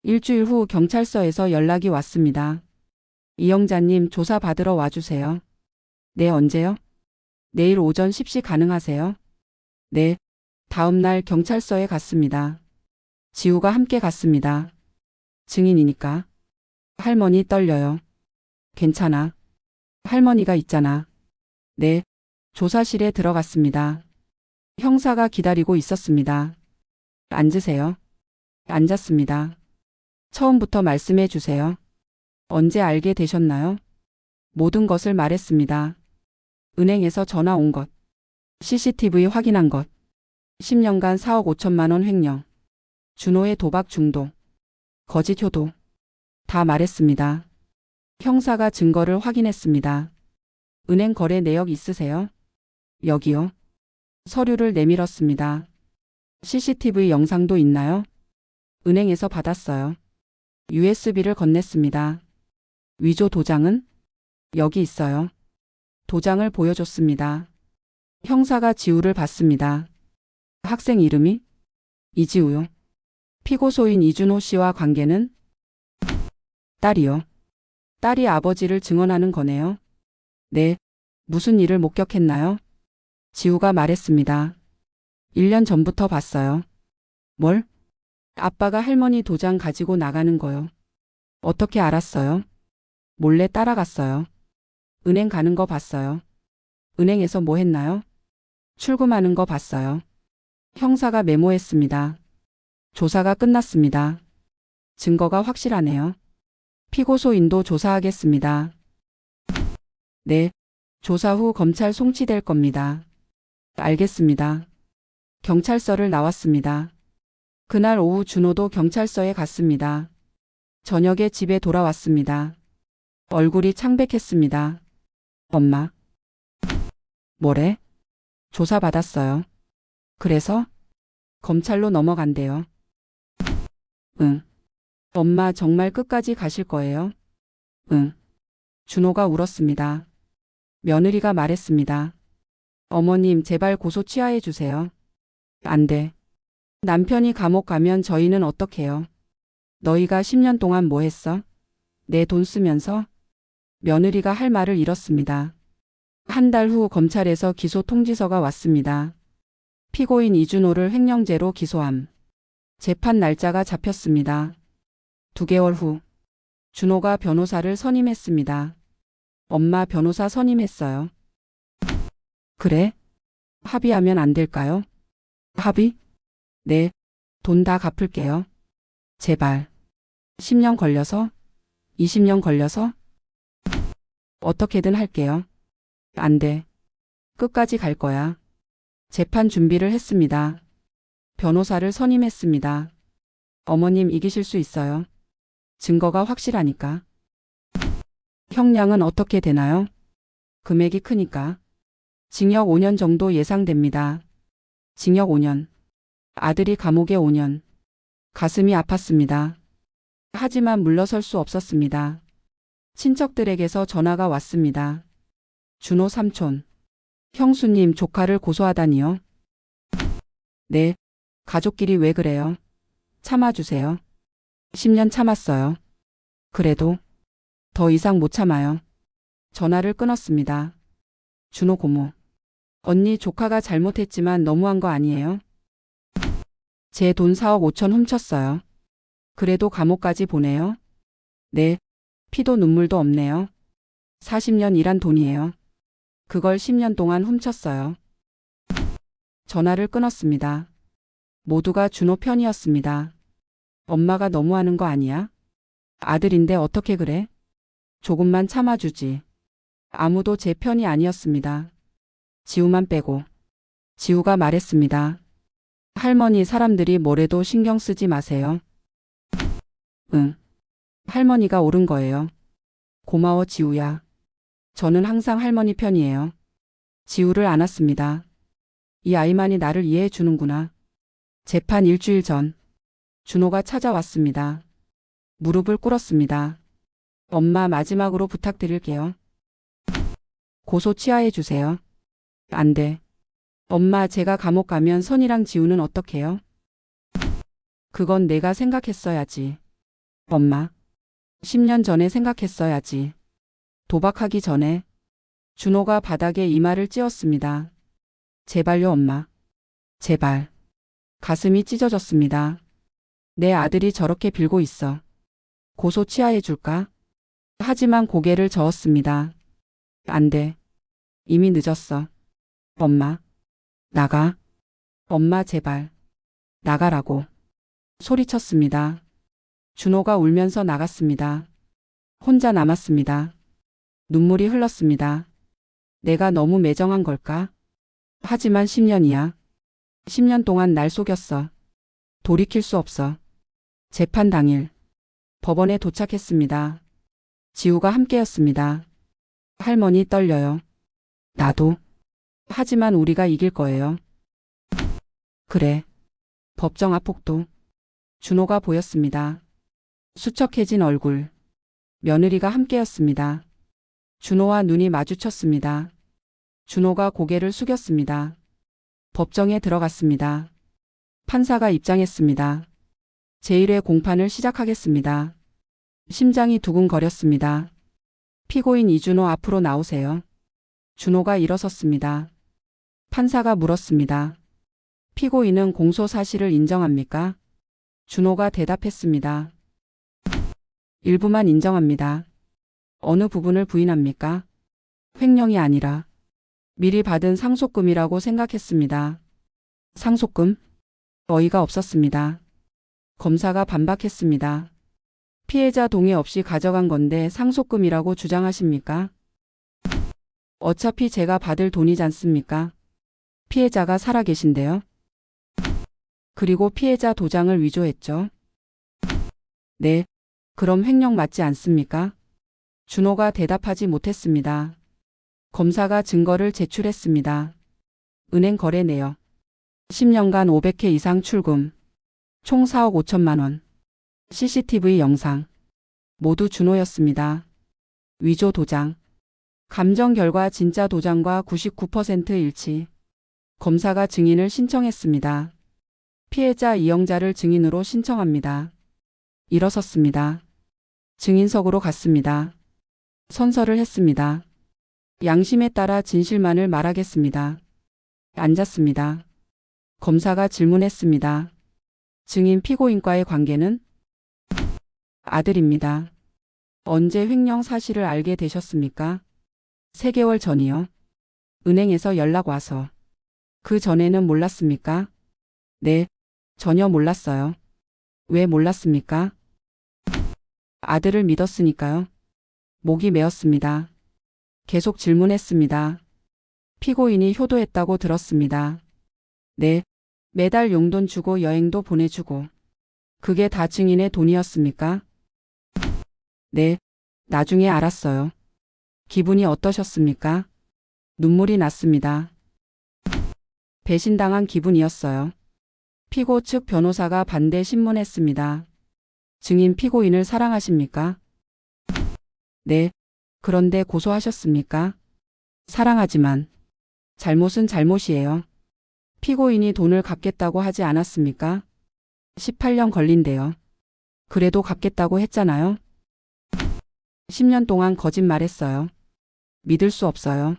일주일 후 경찰서에서 연락이 왔습니다. 이영자님 조사 받으러 와주세요. 네, 언제요? 내일 오전 10시 가능하세요? 네. 다음 날 경찰서에 갔습니다. 지우가 함께 갔습니다. 증인이니까. 할머니 떨려요. 괜찮아. 할머니가 있잖아. 네. 조사실에 들어갔습니다. 형사가 기다리고 있었습니다. 앉으세요. 앉았습니다. 처음부터 말씀해 주세요. 언제 알게 되셨나요? 모든 것을 말했습니다. 은행에서 전화 온 것. CCTV 확인한 것. 10년간 4억 5천만 원 횡령. 준호의 도박 중독. 거짓 효도. 다 말했습니다. 형사가 증거를 확인했습니다. 은행 거래 내역 있으세요? 여기요. 서류를 내밀었습니다. CCTV 영상도 있나요? 은행에서 받았어요. USB를 건넸습니다. 위조 도장은? 여기 있어요. 도장을 보여줬습니다. 형사가 지우를 봤습니다. 학생 이름이? 이지우요. 피고소인 이준호 씨와 관계는? 딸이요. 딸이 아버지를 증언하는 거네요. 네. 무슨 일을 목격했나요? 지우가 말했습니다. 1년 전부터 봤어요. 뭘? 아빠가 할머니 도장 가지고 나가는 거요. 어떻게 알았어요? 몰래 따라갔어요. 은행 가는 거 봤어요. 은행에서 뭐 했나요? 출금하는 거 봤어요. 형사가 메모했습니다. 조사가 끝났습니다. 증거가 확실하네요. 피고소인도 조사하겠습니다. 네. 조사 후 검찰 송치될 겁니다. 알겠습니다. 경찰서를 나왔습니다. 그날 오후 준호도 경찰서에 갔습니다. 저녁에 집에 돌아왔습니다. 얼굴이 창백했습니다. 엄마. 뭐래? 조사받았어요. 그래서? 검찰로 넘어간대요. 응. 엄마 정말 끝까지 가실 거예요? 응. 준호가 울었습니다. 며느리가 말했습니다. 어머님 제발 고소 취하해 주세요. 안 돼. 남편이 감옥 가면 저희는 어떡해요? 너희가 10년 동안 뭐 했어? 내 돈 쓰면서? 며느리가 할 말을 잃었습니다. 한 달 후 검찰에서 기소 통지서가 왔습니다. 피고인 이준호를 횡령죄로 기소함. 재판 날짜가 잡혔습니다. 2개월 후 준호가 변호사를 선임했습니다. 엄마 변호사 선임했어요. 그래? 합의하면 안 될까요? 합의? 네. 돈 다 갚을게요. 제발. 10년 걸려서? 20년 걸려서? 어떻게든 할게요. 안 돼. 끝까지 갈 거야. 재판 준비를 했습니다. 변호사를 선임했습니다. 어머님 이기실 수 있어요. 증거가 확실하니까. 형량은 어떻게 되나요? 금액이 크니까. 징역 5년 정도 예상됩니다. 징역 5년. 아들이 감옥에 5년. 가슴이 아팠습니다. 하지만 물러설 수 없었습니다. 친척들에게서 전화가 왔습니다. 준호 삼촌. 형수님 조카를 고소하다니요? 네. 가족끼리 왜 그래요? 참아주세요. 10년 참았어요. 그래도 더 이상 못 참아요. 전화를 끊었습니다. 준호 고모. 언니 조카가 잘못했지만 너무한 거 아니에요? 제 돈 4억 5천 훔쳤어요. 그래도 감옥까지 보내요? 네. 피도 눈물도 없네요. 40년 일한 돈이에요. 그걸 10년 동안 훔쳤어요. 전화를 끊었습니다. 모두가 준호 편이었습니다. 엄마가 너무하는 거 아니야? 아들인데 어떻게 그래? 조금만 참아주지. 아무도 제 편이 아니었습니다. 지우만 빼고. 지우가 말했습니다. 할머니 사람들이 뭐래도 신경 쓰지 마세요. 응. 할머니가 옳은 거예요. 고마워 지우야. 저는 항상 할머니 편이에요. 지우를 안았습니다. 이 아이만이 나를 이해해 주는구나. 재판 일주일 전. 준호가 찾아왔습니다. 무릎을 꿇었습니다. 엄마 마지막으로 부탁드릴게요. 고소 취하해 주세요. 안 돼. 엄마 제가 감옥 가면 선이랑 지우는 어떡해요? 그건 내가 생각했어야지. 엄마. 10년 전에 생각했어야지. 도박하기 전에. 준호가 바닥에 이마를 찧었습니다. 제발요 엄마. 제발. 가슴이 찢어졌습니다. 내 아들이 저렇게 빌고 있어. 고소 취하해 줄까? 하지만 고개를 저었습니다. 안 돼. 이미 늦었어. 엄마. 나가. 엄마 제발. 나가라고. 소리쳤습니다. 준호가 울면서 나갔습니다. 혼자 남았습니다. 눈물이 흘렀습니다. 내가 너무 매정한 걸까? 하지만 10년이야. 10년 동안 날 속였어. 돌이킬 수 없어. 재판 당일 법원에 도착했습니다. 지우가 함께였습니다. 할머니 떨려요. 나도. 하지만 우리가 이길 거예요. 그래. 법정 앞폭도. 준호가 보였습니다. 수척해진 얼굴. 며느리가 함께였습니다. 준호와 눈이 마주쳤습니다. 준호가 고개를 숙였습니다. 법정에 들어갔습니다. 판사가 입장했습니다. 제1회 공판을 시작하겠습니다. 심장이 두근거렸습니다. 피고인 이준호 앞으로 나오세요. 준호가 일어섰습니다. 판사가 물었습니다. 피고인은 공소 사실을 인정합니까? 준호가 대답했습니다. 일부만 인정합니다. 어느 부분을 부인합니까? 횡령이 아니라 미리 받은 상속금이라고 생각했습니다. 상속금? 어이가 없었습니다. 검사가 반박했습니다. 피해자 동의 없이 가져간 건데 상속금이라고 주장하십니까? 어차피 제가 받을 돈이지 않습니까? 피해자가 살아계신데요. 그리고 피해자 도장을 위조했죠. 네, 그럼 횡령 맞지 않습니까? 준호가 대답하지 못했습니다. 검사가 증거를 제출했습니다. 은행 거래 내역. 10년간 500회 이상 출금. 총 4억 5천만 원. CCTV 영상. 모두 준호였습니다. 위조 도장. 감정 결과 진짜 도장과 99% 일치. 검사가 증인을 신청했습니다. 피해자 이영자를 증인으로 신청합니다. 일어섰습니다. 증인석으로 갔습니다. 선서를 했습니다. 양심에 따라 진실만을 말하겠습니다. 앉았습니다. 검사가 질문했습니다. 증인 피고인과의 관계는? 아들입니다. 언제 횡령 사실을 알게 되셨습니까? 3개월 전이요. 은행에서 연락 와서. 그 전에는 몰랐습니까? 네, 전혀 몰랐어요. 왜 몰랐습니까? 아들을 믿었으니까요. 목이 메었습니다. 계속 질문했습니다. 피고인이 효도했다고 들었습니다. 네, 매달 용돈 주고 여행도 보내주고. 그게 다 증인의 돈이었습니까? 네, 나중에 알았어요. 기분이 어떠셨습니까? 눈물이 났습니다. 배신당한 기분이었어요. 피고 측 변호사가 반대 신문했습니다. 증인 피고인을 사랑하십니까? 네, 그런데 고소하셨습니까? 사랑하지만 잘못은 잘못이에요. 피고인이 돈을 갚겠다고 하지 않았습니까? 18년 걸린대요. 그래도 갚겠다고 했잖아요. 10년 동안 거짓말했어요. 믿을 수 없어요.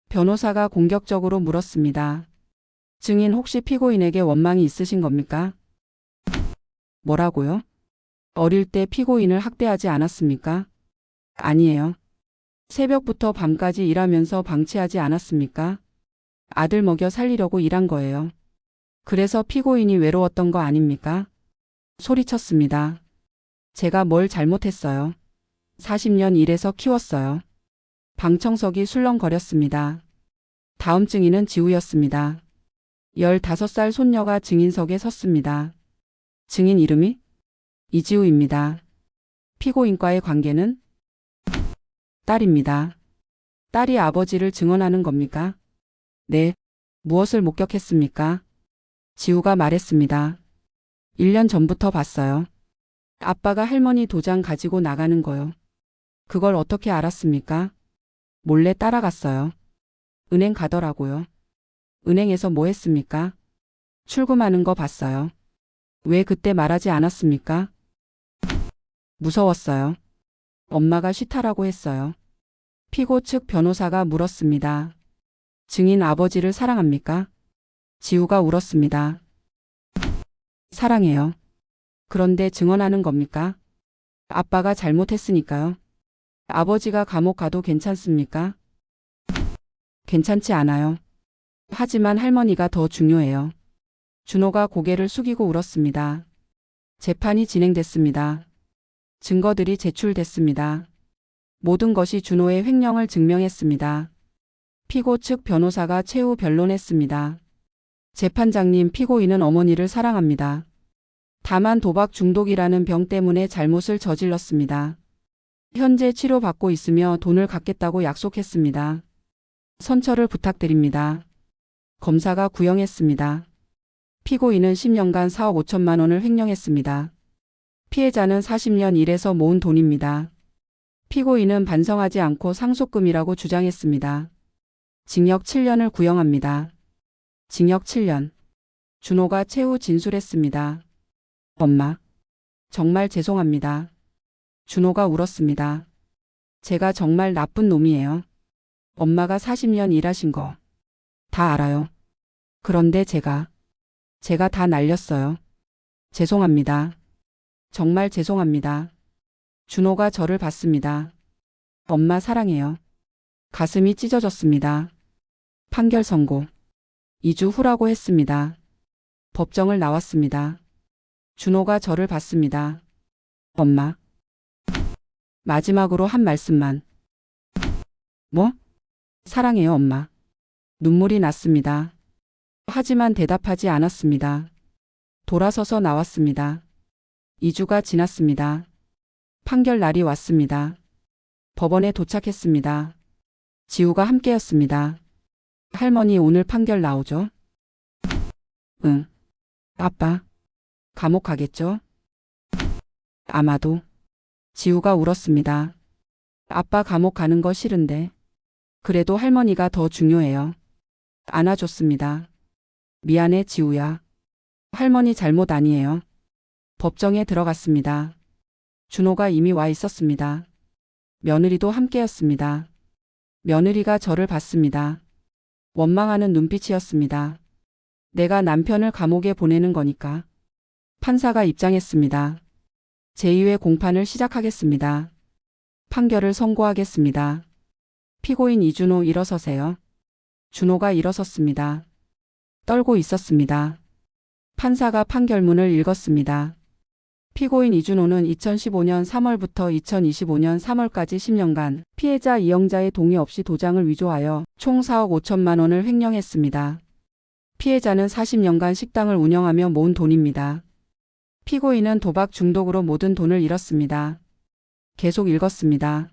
변호사가 공격적으로 물었습니다. 증인 혹시 피고인에게 원망이 있으신 겁니까? 뭐라고요? 어릴 때 피고인을 학대하지 않았습니까? 아니에요. 새벽부터 밤까지 일하면서 방치하지 않았습니까? 아들 먹여 살리려고 일한 거예요. 그래서 피고인이 외로웠던 거 아닙니까? 소리쳤습니다. 제가 뭘 잘못했어요. 40년 일해서 키웠어요. 방청석이 술렁거렸습니다. 다음 증인은 지우였습니다. 15살 손녀가 증인석에 섰습니다. 증인 이름이? 이지우입니다. 피고인과의 관계는? 딸입니다. 딸이 아버지를 증언하는 겁니까? 네. 무엇을 목격했습니까? 지우가 말했습니다. 1년 전부터 봤어요. 아빠가 할머니 도장 가지고 나가는 거요. 그걸 어떻게 알았습니까? 몰래 따라갔어요. 은행 가더라고요. 은행에서 뭐 했습니까? 출금하는 거 봤어요. 왜 그때 말하지 않았습니까? 무서웠어요. 엄마가 쉬타라고 했어요. 피고 측 변호사가 물었습니다. 증인 아버지를 사랑합니까? 지우가 울었습니다. 사랑해요. 그런데 증언하는 겁니까? 아빠가 잘못했으니까요. 아버지가 감옥 가도 괜찮습니까? 괜찮지 않아요. 하지만 할머니가 더 중요해요. 준호가 고개를 숙이고 울었습니다. 재판이 진행됐습니다. 증거들이 제출됐습니다. 모든 것이 준호의 횡령을 증명했습니다. 피고 측 변호사가 최후 변론했습니다. 재판장님, 피고인은 어머니를 사랑합니다. 다만 도박 중독이라는 병 때문에 잘못을 저질렀습니다. 현재 치료받고 있으며 돈을 갚겠다고 약속했습니다. 선처를 부탁드립니다. 검사가 구형했습니다. 피고인은 10년간 4억 5천만 원을 횡령했습니다. 피해자는 40년 일해서 모은 돈입니다. 피고인은 반성하지 않고 상속금이라고 주장했습니다. 징역 7년을 구형합니다. 징역 7년. 준호가 최후 진술했습니다. 엄마, 정말 죄송합니다. 준호가 울었습니다. 제가 정말 나쁜 놈이에요. 엄마가 40년 일하신 거 다 알아요. 그런데 제가 다 날렸어요. 죄송합니다. 정말 죄송합니다. 준호가 저를 봤습니다. 엄마 사랑해요. 가슴이 찢어졌습니다. 판결 선고. 2주 후라고 했습니다. 법정을 나왔습니다. 준호가 저를 봤습니다. 엄마. 마지막으로 한 말씀만. 뭐? 사랑해요, 엄마. 눈물이 났습니다. 하지만 대답하지 않았습니다. 돌아서서 나왔습니다. 2주가 지났습니다. 판결 날이 왔습니다. 법원에 도착했습니다. 지우가 함께였습니다. 할머니, 오늘 판결 나오죠? 응. 아빠, 감옥 가겠죠? 아마도. 지우가 울었습니다. 아빠 감옥 가는 거 싫은데. 그래도 할머니가 더 중요해요. 안아줬습니다. 미안해, 지우야. 할머니 잘못 아니에요. 법정에 들어갔습니다. 준호가 이미 와 있었습니다. 며느리도 함께였습니다. 며느리가 저를 봤습니다. 원망하는 눈빛이었습니다. 내가 남편을 감옥에 보내는 거니까. 판사가 입장했습니다. 제2회 공판을 시작하겠습니다. 판결을 선고하겠습니다. 피고인 이준호, 일어서세요. 준호가 일어섰습니다. 떨고 있었습니다. 판사가 판결문을 읽었습니다. 피고인 이준호는 2015년 3월부터 2025년 3월까지 10년간 피해자 이영자의 동의 없이 도장을 위조하여 총 4억 5천만 원을 횡령했습니다. 피해자는 40년간 식당을 운영하며 모은 돈입니다. 피고인은 도박 중독으로 모든 돈을 잃었습니다. 계속 읽었습니다.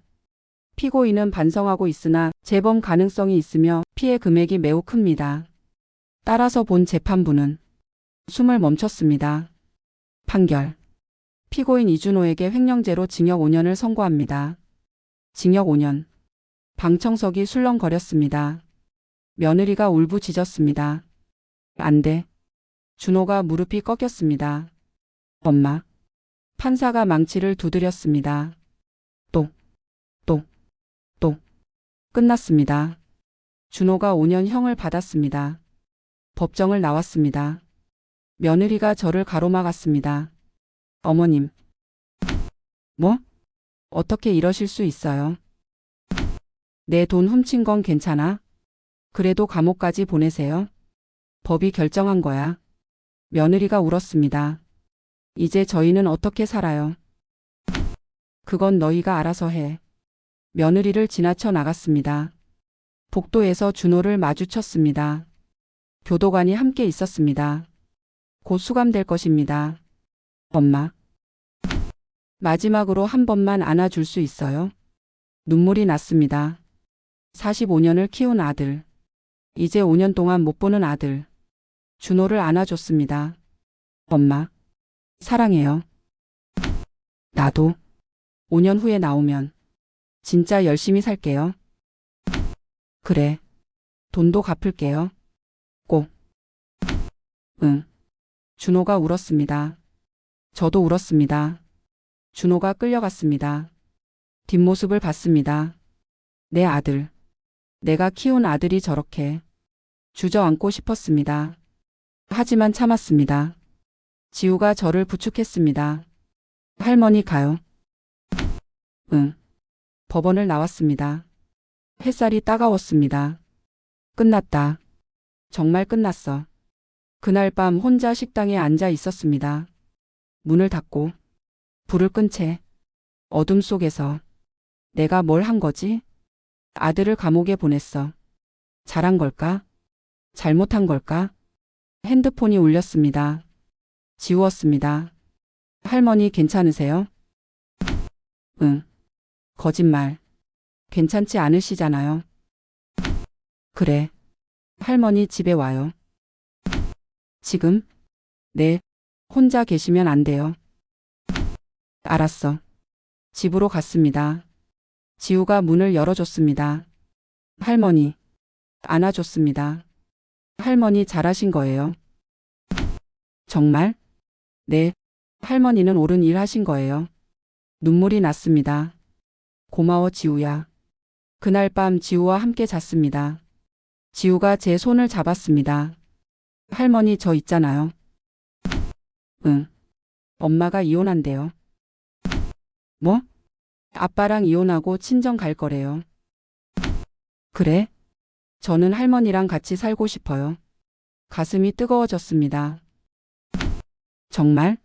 피고인은 반성하고 있으나 재범 가능성이 있으며 피해 금액이 매우 큽니다. 따라서 본 재판부는 숨을 멈췄습니다. 판결. 피고인 이준호에게 횡령죄로 징역 5년을 선고합니다. 징역 5년. 방청석이 술렁거렸습니다. 며느리가 울부짖었습니다. 안 돼. 준호가 무릎이 꺾였습니다. 엄마. 판사가 망치를 두드렸습니다. 또. 끝났습니다. 준호가 5년 형을 받았습니다. 법정을 나왔습니다. 며느리가 저를 가로막았습니다. 어머님. 뭐? 어떻게 이러실 수 있어요? 내 돈 훔친 건 괜찮아? 그래도 감옥까지 보내세요. 법이 결정한 거야. 며느리가 울었습니다. 이제 저희는 어떻게 살아요? 그건 너희가 알아서 해. 며느리를 지나쳐 나갔습니다. 복도에서 준호를 마주쳤습니다. 교도관이 함께 있었습니다. 곧 수감될 것입니다. 엄마. 마지막으로 한 번만 안아줄 수 있어요? 눈물이 났습니다. 45년을 키운 아들. 이제 5년 동안 못 보는 아들. 준호를 안아줬습니다. 엄마. 사랑해요. 나도. 5년 후에 나오면 진짜 열심히 살게요. 그래. 돈도 갚을게요. 꼭. 응. 준호가 울었습니다. 저도 울었습니다. 준호가 끌려갔습니다. 뒷모습을 봤습니다. 내 아들. 내가 키운 아들이 저렇게 주저앉고 싶었습니다. 하지만 참았습니다. 지우가 저를 부축했습니다. 할머니 가요. 응. 법원을 나왔습니다. 햇살이 따가웠습니다. 끝났다. 정말 끝났어. 그날 밤 혼자 식당에 앉아 있었습니다. 문을 닫고 불을 끈 채 어둠 속에서 내가 뭘 한 거지? 아들을 감옥에 보냈어. 잘한 걸까? 잘못한 걸까? 핸드폰이 울렸습니다. 지우었습니다. 할머니 괜찮으세요? 응. 거짓말. 괜찮지 않으시잖아요. 그래. 할머니 집에 와요. 지금? 네. 혼자 계시면 안 돼요. 알았어. 집으로 갔습니다. 지우가 문을 열어줬습니다. 할머니. 안아줬습니다. 할머니 잘하신 거예요. 정말? 네. 할머니는 옳은 일 하신 거예요. 눈물이 났습니다. 고마워 지우야. 그날 밤 지우와 함께 잤습니다. 지우가 제 손을 잡았습니다. 할머니 저 있잖아요. 응. 엄마가 이혼한대요. 뭐? 아빠랑 이혼하고 친정 갈 거래요. 그래? 저는 할머니랑 같이 살고 싶어요. 가슴이 뜨거워졌습니다. 정말?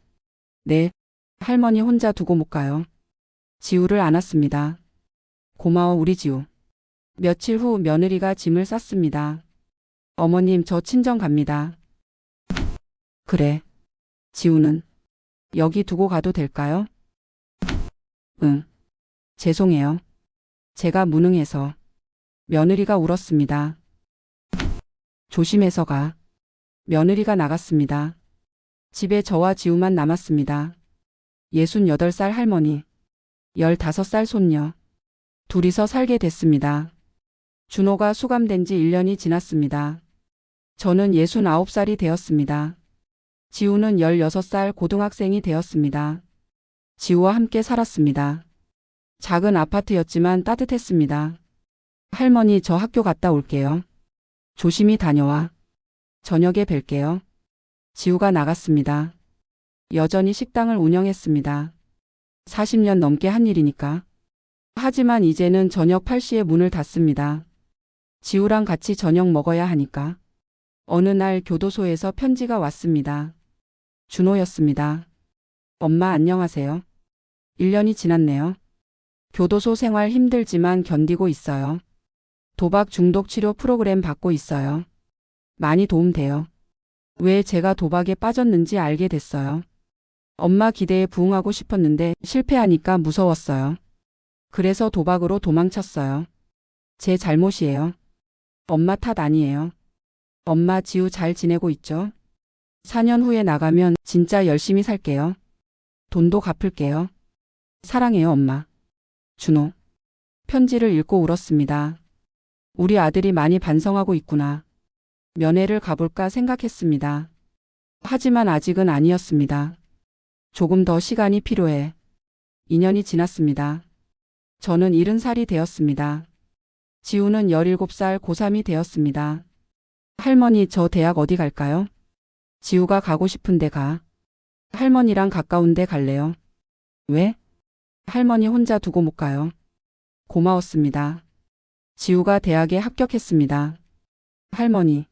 네. 할머니 혼자 두고 못 가요. 지우를 안았습니다. 고마워 우리 지우. 며칠 후 며느리가 짐을 쌌습니다. 어머님 저 친정 갑니다. 그래. 지우는 여기 두고 가도 될까요? 응. 죄송해요. 제가 무능해서. 며느리가 울었습니다. 조심해서 가. 며느리가 나갔습니다. 집에 저와 지우만 남았습니다. 68살 할머니, 15살 손녀. 둘이서 살게 됐습니다. 준호가 수감된 지 1년이 지났습니다. 저는 69살이 되었습니다. 지우는 16살 고등학생이 되었습니다. 지우와 함께 살았습니다. 작은 아파트였지만 따뜻했습니다. 할머니 저 학교 갔다 올게요. 조심히 다녀와. 저녁에 뵐게요. 지우가 나갔습니다. 여전히 식당을 운영했습니다. 40년 넘게 한 일이니까. 하지만 이제는 저녁 8시에 문을 닫습니다. 지우랑 같이 저녁 먹어야 하니까. 어느 날 교도소에서 편지가 왔습니다. 준호였습니다. 엄마 안녕하세요. 1년이 지났네요. 교도소 생활 힘들지만 견디고 있어요. 도박 중독 치료 프로그램 받고 있어요. 많이 도움돼요. 왜 제가 도박에 빠졌는지 알게 됐어요. 엄마 기대에 부응하고 싶었는데 실패하니까 무서웠어요. 그래서 도박으로 도망쳤어요. 제 잘못이에요. 엄마 탓 아니에요. 엄마 지우 잘 지내고 있죠? 4년 후에 나가면 진짜 열심히 살게요. 돈도 갚을게요. 사랑해요 엄마. 준호. 편지를 읽고 울었습니다. 우리 아들이 많이 반성하고 있구나. 면회를 가볼까 생각했습니다. 하지만 아직은 아니었습니다. 조금 더 시간이 필요해. 2년이 지났습니다. 저는 70살이 되었습니다. 지우는 17살 고3이 되었습니다. 할머니 저 대학 어디 갈까요? 지우가 가고 싶은 데 가. 할머니랑 가까운 데 갈래요. 왜? 할머니 혼자 두고 못 가요. 고마웠습니다. 지우가 대학에 합격했습니다. 할머니,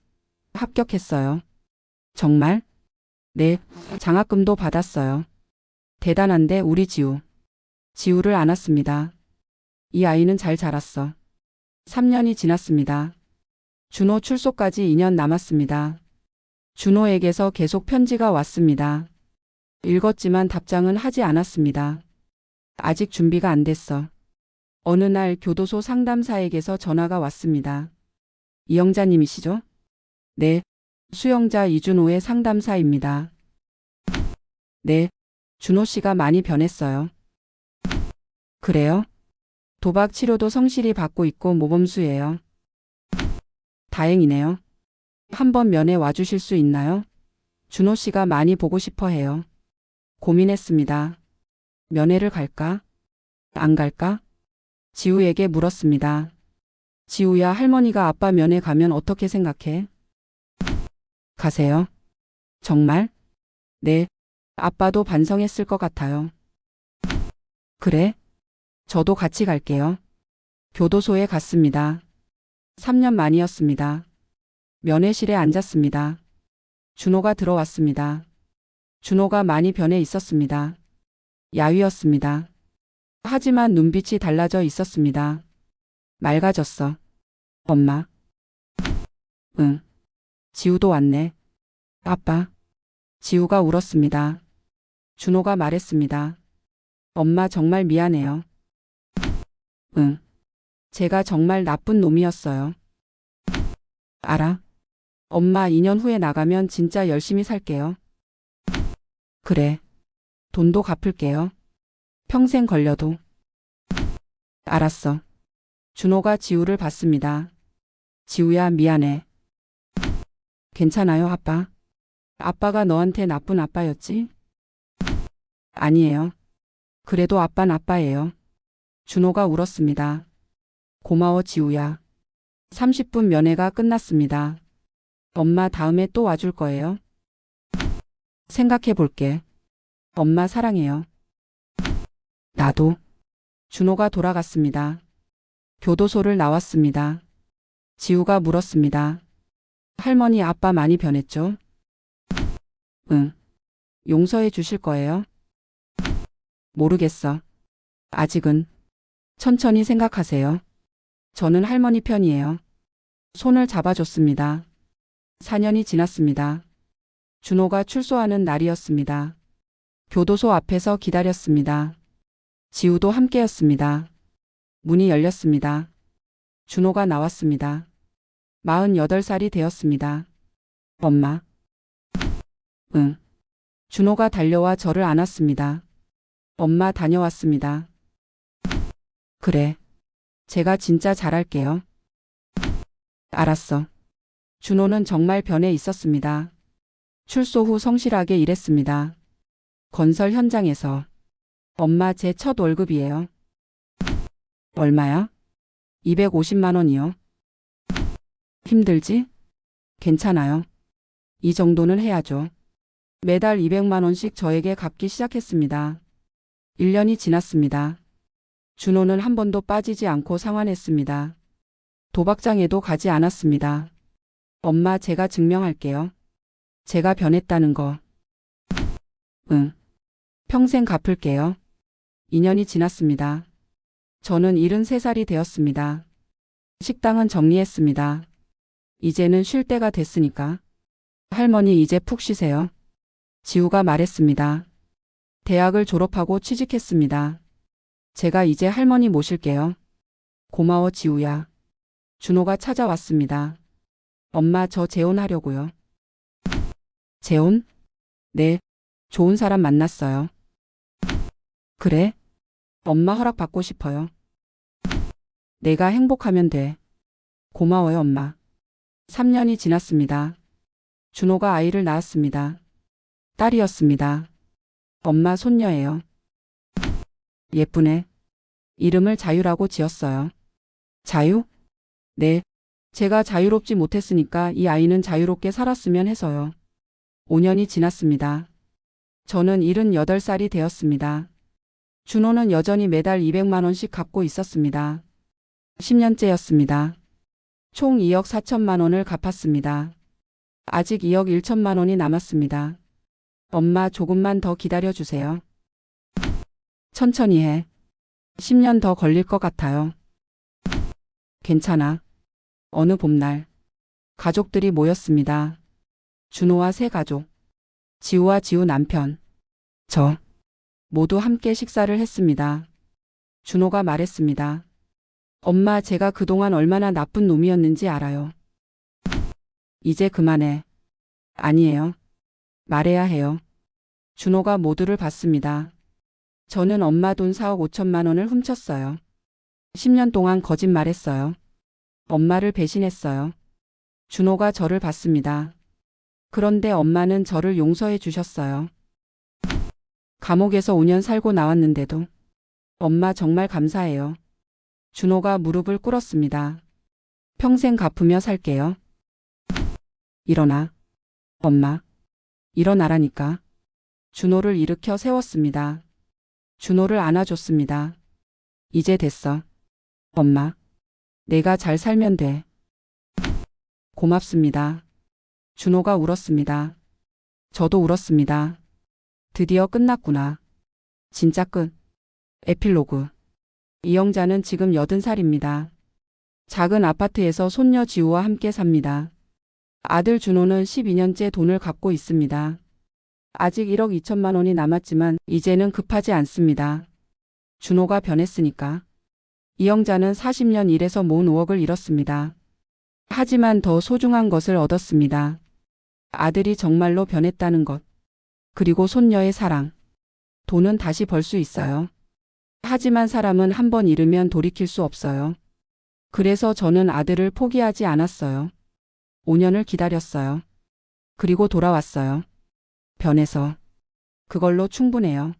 합격했어요. 정말? 네, 장학금도 받았어요. 대단한데 우리 지우. 지우를 안았습니다. 이 아이는 잘 자랐어. 3년이 지났습니다. 준호 출소까지 2년 남았습니다. 준호에게서 계속 편지가 왔습니다. 읽었지만 답장은 하지 않았습니다. 아직 준비가 안 됐어. 어느 날 교도소 상담사에게서 전화가 왔습니다. 이영자님이시죠? 네, 수영자 이준호의 상담사입니다. 네, 준호 씨가 많이 변했어요. 그래요? 도박 치료도 성실히 받고 있고 모범수예요. 다행이네요. 한번 면회 와주실 수 있나요? 준호 씨가 많이 보고 싶어 해요. 고민했습니다. 면회를 갈까? 안 갈까? 지우에게 물었습니다. 지우야 할머니가 아빠 면회 가면 어떻게 생각해? 가세요. 정말? 네. 아빠도 반성했을 것 같아요. 그래? 저도 같이 갈게요. 교도소에 갔습니다. 3년 만이었습니다. 면회실에 앉았습니다. 준호가 들어왔습니다. 준호가 많이 변해 있었습니다. 야위었습니다. 하지만 눈빛이 달라져 있었습니다. 맑아졌어. 엄마. 응. 지우도 왔네. 아빠. 지우가 울었습니다. 준호가 말했습니다. 엄마 정말 미안해요. 응. 제가 정말 나쁜 놈이었어요. 알아. 엄마 2년 후에 나가면 진짜 열심히 살게요. 그래. 돈도 갚을게요. 평생 걸려도. 알았어. 준호가 지우를 봤습니다. 지우야, 미안해. 괜찮아요, 아빠. 아빠가 너한테 나쁜 아빠였지? 아니에요. 그래도 아빠는 아빠예요. 준호가 울었습니다. 고마워, 지우야. 30분 면회가 끝났습니다. 엄마 다음에 또 와줄 거예요? 생각해 볼게. 엄마 사랑해요. 나도. 준호가 돌아갔습니다. 교도소를 나왔습니다. 지우가 물었습니다. 할머니, 아빠 많이 변했죠? 응. 용서해 주실 거예요? 모르겠어. 아직은. 천천히 생각하세요. 저는 할머니 편이에요. 손을 잡아줬습니다. 4년이 지났습니다. 준호가 출소하는 날이었습니다. 교도소 앞에서 기다렸습니다. 지우도 함께였습니다. 문이 열렸습니다. 준호가 나왔습니다. 48살이 되었습니다. 엄마. 응. 준호가 달려와 저를 안았습니다. 엄마 다녀왔습니다. 그래. 제가 진짜 잘할게요. 알았어. 준호는 정말 변해 있었습니다. 출소 후 성실하게 일했습니다. 건설 현장에서. 엄마, 제 첫 월급이에요. 얼마야? 250만 원이요. 힘들지? 괜찮아요. 이 정도는 해야죠. 매달 200만 원씩 저에게 갚기 시작했습니다. 1년이 지났습니다. 준호는 한 번도 빠지지 않고 상환했습니다. 도박장에도 가지 않았습니다. 엄마, 제가 증명할게요. 제가 변했다는 거. 응. 평생 갚을게요. 2년이 지났습니다. 저는 73살이 되었습니다. 식당은 정리했습니다. 이제는 쉴 때가 됐으니까. 할머니, 이제 푹 쉬세요. 지우가 말했습니다. 대학을 졸업하고 취직했습니다. 제가 이제 할머니 모실게요. 고마워, 지우야. 준호가 찾아왔습니다. 엄마, 저 재혼하려고요. 재혼? 네. 좋은 사람 만났어요. 그래? 엄마 허락 받고 싶어요. 내가 행복하면 돼. 고마워요, 엄마. 3년이 지났습니다. 준호가 아이를 낳았습니다. 딸이었습니다. 엄마, 손녀예요. 예쁘네. 이름을 자유라고 지었어요. 자유? 네. 제가 자유롭지 못했으니까 이 아이는 자유롭게 살았으면 해서요. 5년이 지났습니다. 저는 78살이 되었습니다. 준호는 여전히 매달 200만 원씩 갚고 있었습니다. 10년째였습니다. 총 2억 4천만 원을 갚았습니다. 아직 2억 1천만 원이 남았습니다. 엄마, 조금만 더 기다려주세요. 천천히 해. 10년 더 걸릴 것 같아요. 괜찮아. 어느 봄날 가족들이 모였습니다. 준호와 세 가족, 지우와 지우 남편, 저 모두 함께 식사를 했습니다. 준호가 말했습니다. 엄마, 제가 그동안 얼마나 나쁜 놈이었는지 알아요. 이제 그만해. 아니에요. 말해야 해요. 준호가 모두를 봤습니다. 저는 엄마 돈 4억 5천만 원을 훔쳤어요. 10년 동안 거짓말했어요. 엄마를 배신했어요. 준호가 저를 봤습니다. 그런데 엄마는 저를 용서해 주셨어요. 감옥에서 5년 살고 나왔는데도. 엄마, 정말 감사해요. 준호가 무릎을 꿇었습니다. 평생 갚으며 살게요. 일어나. 엄마. 일어나라니까. 준호를 일으켜 세웠습니다. 준호를 안아줬습니다. 이제 됐어. 엄마. 내가 잘 살면 돼. 고맙습니다. 준호가 울었습니다. 저도 울었습니다. 드디어 끝났구나. 진짜 끝. 에필로그. 이영자는 지금 80살입니다. 작은 아파트에서 손녀 지우와 함께 삽니다. 아들 준호는 12년째 돈을 갚고 있습니다. 아직 1억 2천만 원이 남았지만 이제는 급하지 않습니다. 준호가 변했으니까. 이영자는 40년 일해서 모은 5억을 잃었습니다. 하지만 더 소중한 것을 얻었습니다. 아들이 정말로 변했다는 것. 그리고 손녀의 사랑. 돈은 다시 벌 수 있어요. 하지만 사람은 한 번 잃으면 돌이킬 수 없어요. 그래서 저는 아들을 포기하지 않았어요. 5년을 기다렸어요. 그리고 돌아왔어요. 변해서. 그걸로 충분해요.